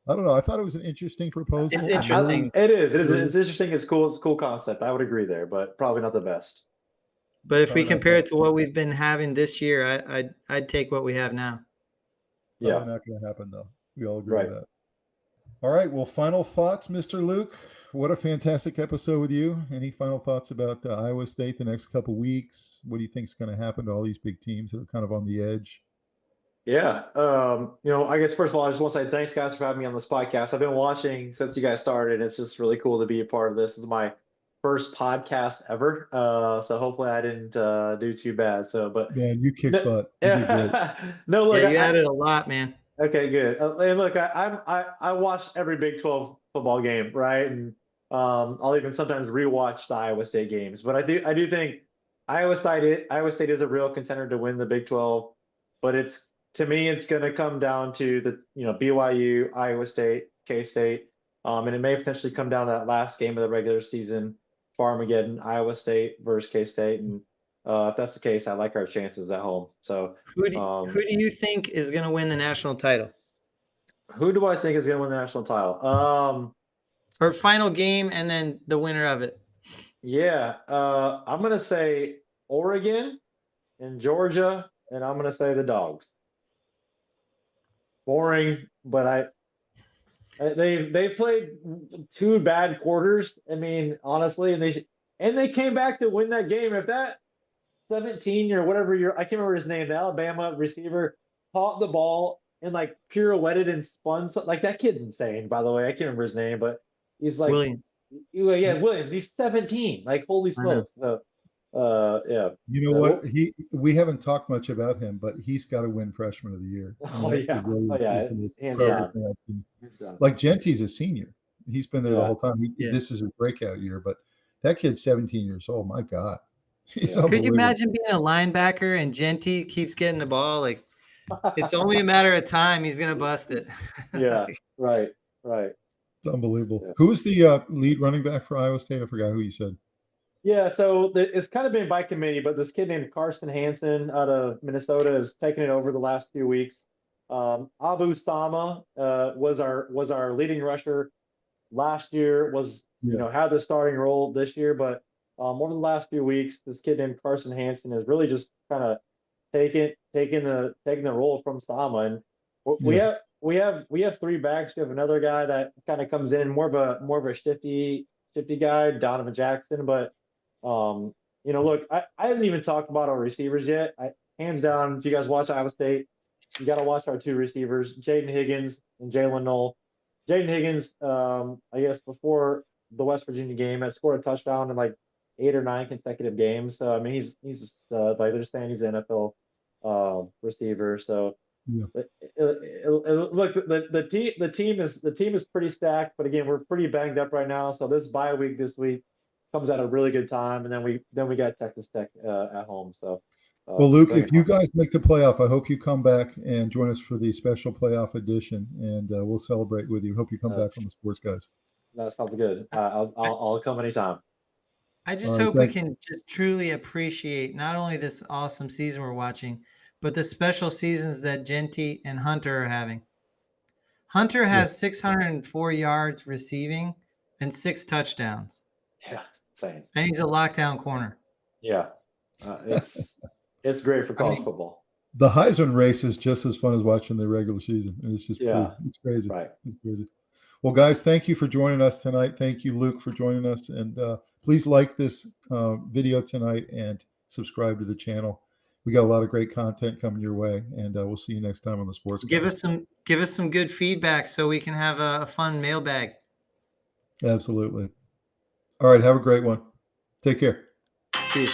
I don't know. I thought it was an interesting proposal. It's interesting. It is. It's interesting. It's cool. It's a cool concept. I would agree there, but probably not the best. But if we compare it to what we've been having this year, I'd take what we have now. Yeah. Probably not going to happen, though. We all agree with that. All right. Well, final thoughts, Mr. Luke. What a fantastic episode with you. Any final thoughts about Iowa State the next couple weeks? What do you think is going to happen to all these big teams that are kind of on the edge? Yeah. I guess first of all, I just want to say thanks, guys, for having me on this podcast. I've been watching since you guys started. It's just really cool to be a part of this. This is my first podcast ever. So hopefully I didn't do too bad. So, but man, you kicked butt. You did great. No, look, you added a lot, man. Okay, good. And look, I watched every Big 12 football game, right? And I'll even sometimes rewatch the Iowa State games. But I do think Iowa State is a real contender to win the Big 12. But to me, it's going to come down to the BYU, Iowa State, K-State, and it may potentially come down to that last game of the regular season, Farmageddon, Iowa State versus K-State, and if that's the case, I like our chances at home. So, who do you think is going to win the national title? Who do I think is going to win the national title? Or final game, and then the winner of it. Yeah, I'm going to say Oregon and Georgia, and I'm going to say the Dogs. Boring, but they played 2 bad quarters. I mean, honestly, and they came back to win that game. If that 17 or whatever I can't remember his name, the Alabama receiver caught the ball and like pirouetted and spun, like that kid's insane. By the way, I can't remember his name, but he's like Williams. Yeah, Williams. He's 17. Like holy smokes. So, yeah. You know what? We haven't talked much about him, but he's got to win Freshman of the Year. Like Gentie's a senior. He's been there the whole time. This is his breakout year, but that kid's 17 years old. My God. Could you imagine being a linebacker and Gentie keeps getting the ball? Like it's only a matter of time. He's going to bust it. Yeah. Right. It's unbelievable. Yeah. Who was the lead running back for Iowa State? I forgot who you said. Yeah, so it's kind of been by committee, but this kid named Carson Hansen out of Minnesota has taken it over the last few weeks. Abu Sama was our leading rusher last year. Had the starting role this year, but over the last few weeks, this kid named Carson Hansen has really just kind of taken the role from Sama, and we have 3 backs. We have another guy that kind of comes in more of a shifty guy, Donovan Jackson. But look, I haven't even talked about our receivers yet. Hands down, if you guys watch Iowa State, you got to watch our 2 receivers, Jaden Higgins and Jalen Knoll. Jaden Higgins, I guess before the West Virginia game, has scored a touchdown in like 8 or 9 consecutive games. So I mean, he's like they're saying he's an NFL receiver. So. Yeah. Look, the team is pretty stacked, but again, we're pretty banged up right now. So this bye week this week comes at a really good time, and then we got Texas Tech at home. So, well, Luke, if you guys make the playoff, I hope you come back and join us for the special playoff edition, and we'll celebrate with you. Hope you come back on the Sports Guyz. That sounds good. I'll come anytime. I just hope we can just truly appreciate not only this awesome season we're watching, but the special seasons that Gentie and Hunter are having. Hunter has 604 yards receiving and 6 touchdowns. Yeah, insane. And he's a lockdown corner. Yeah, it's great for college football. The Heisman race is just as fun as watching the regular season. It's just it's crazy. Right. It's crazy. Well, guys, thank you for joining us tonight. Thank you, Luke, for joining us. And please like this video tonight and subscribe to the channel. We got a lot of great content coming your way, and we'll see you next time on the Sports Guyz. Give us some good feedback so we can have a fun mailbag. Absolutely. All right, have a great one. Take care. See you.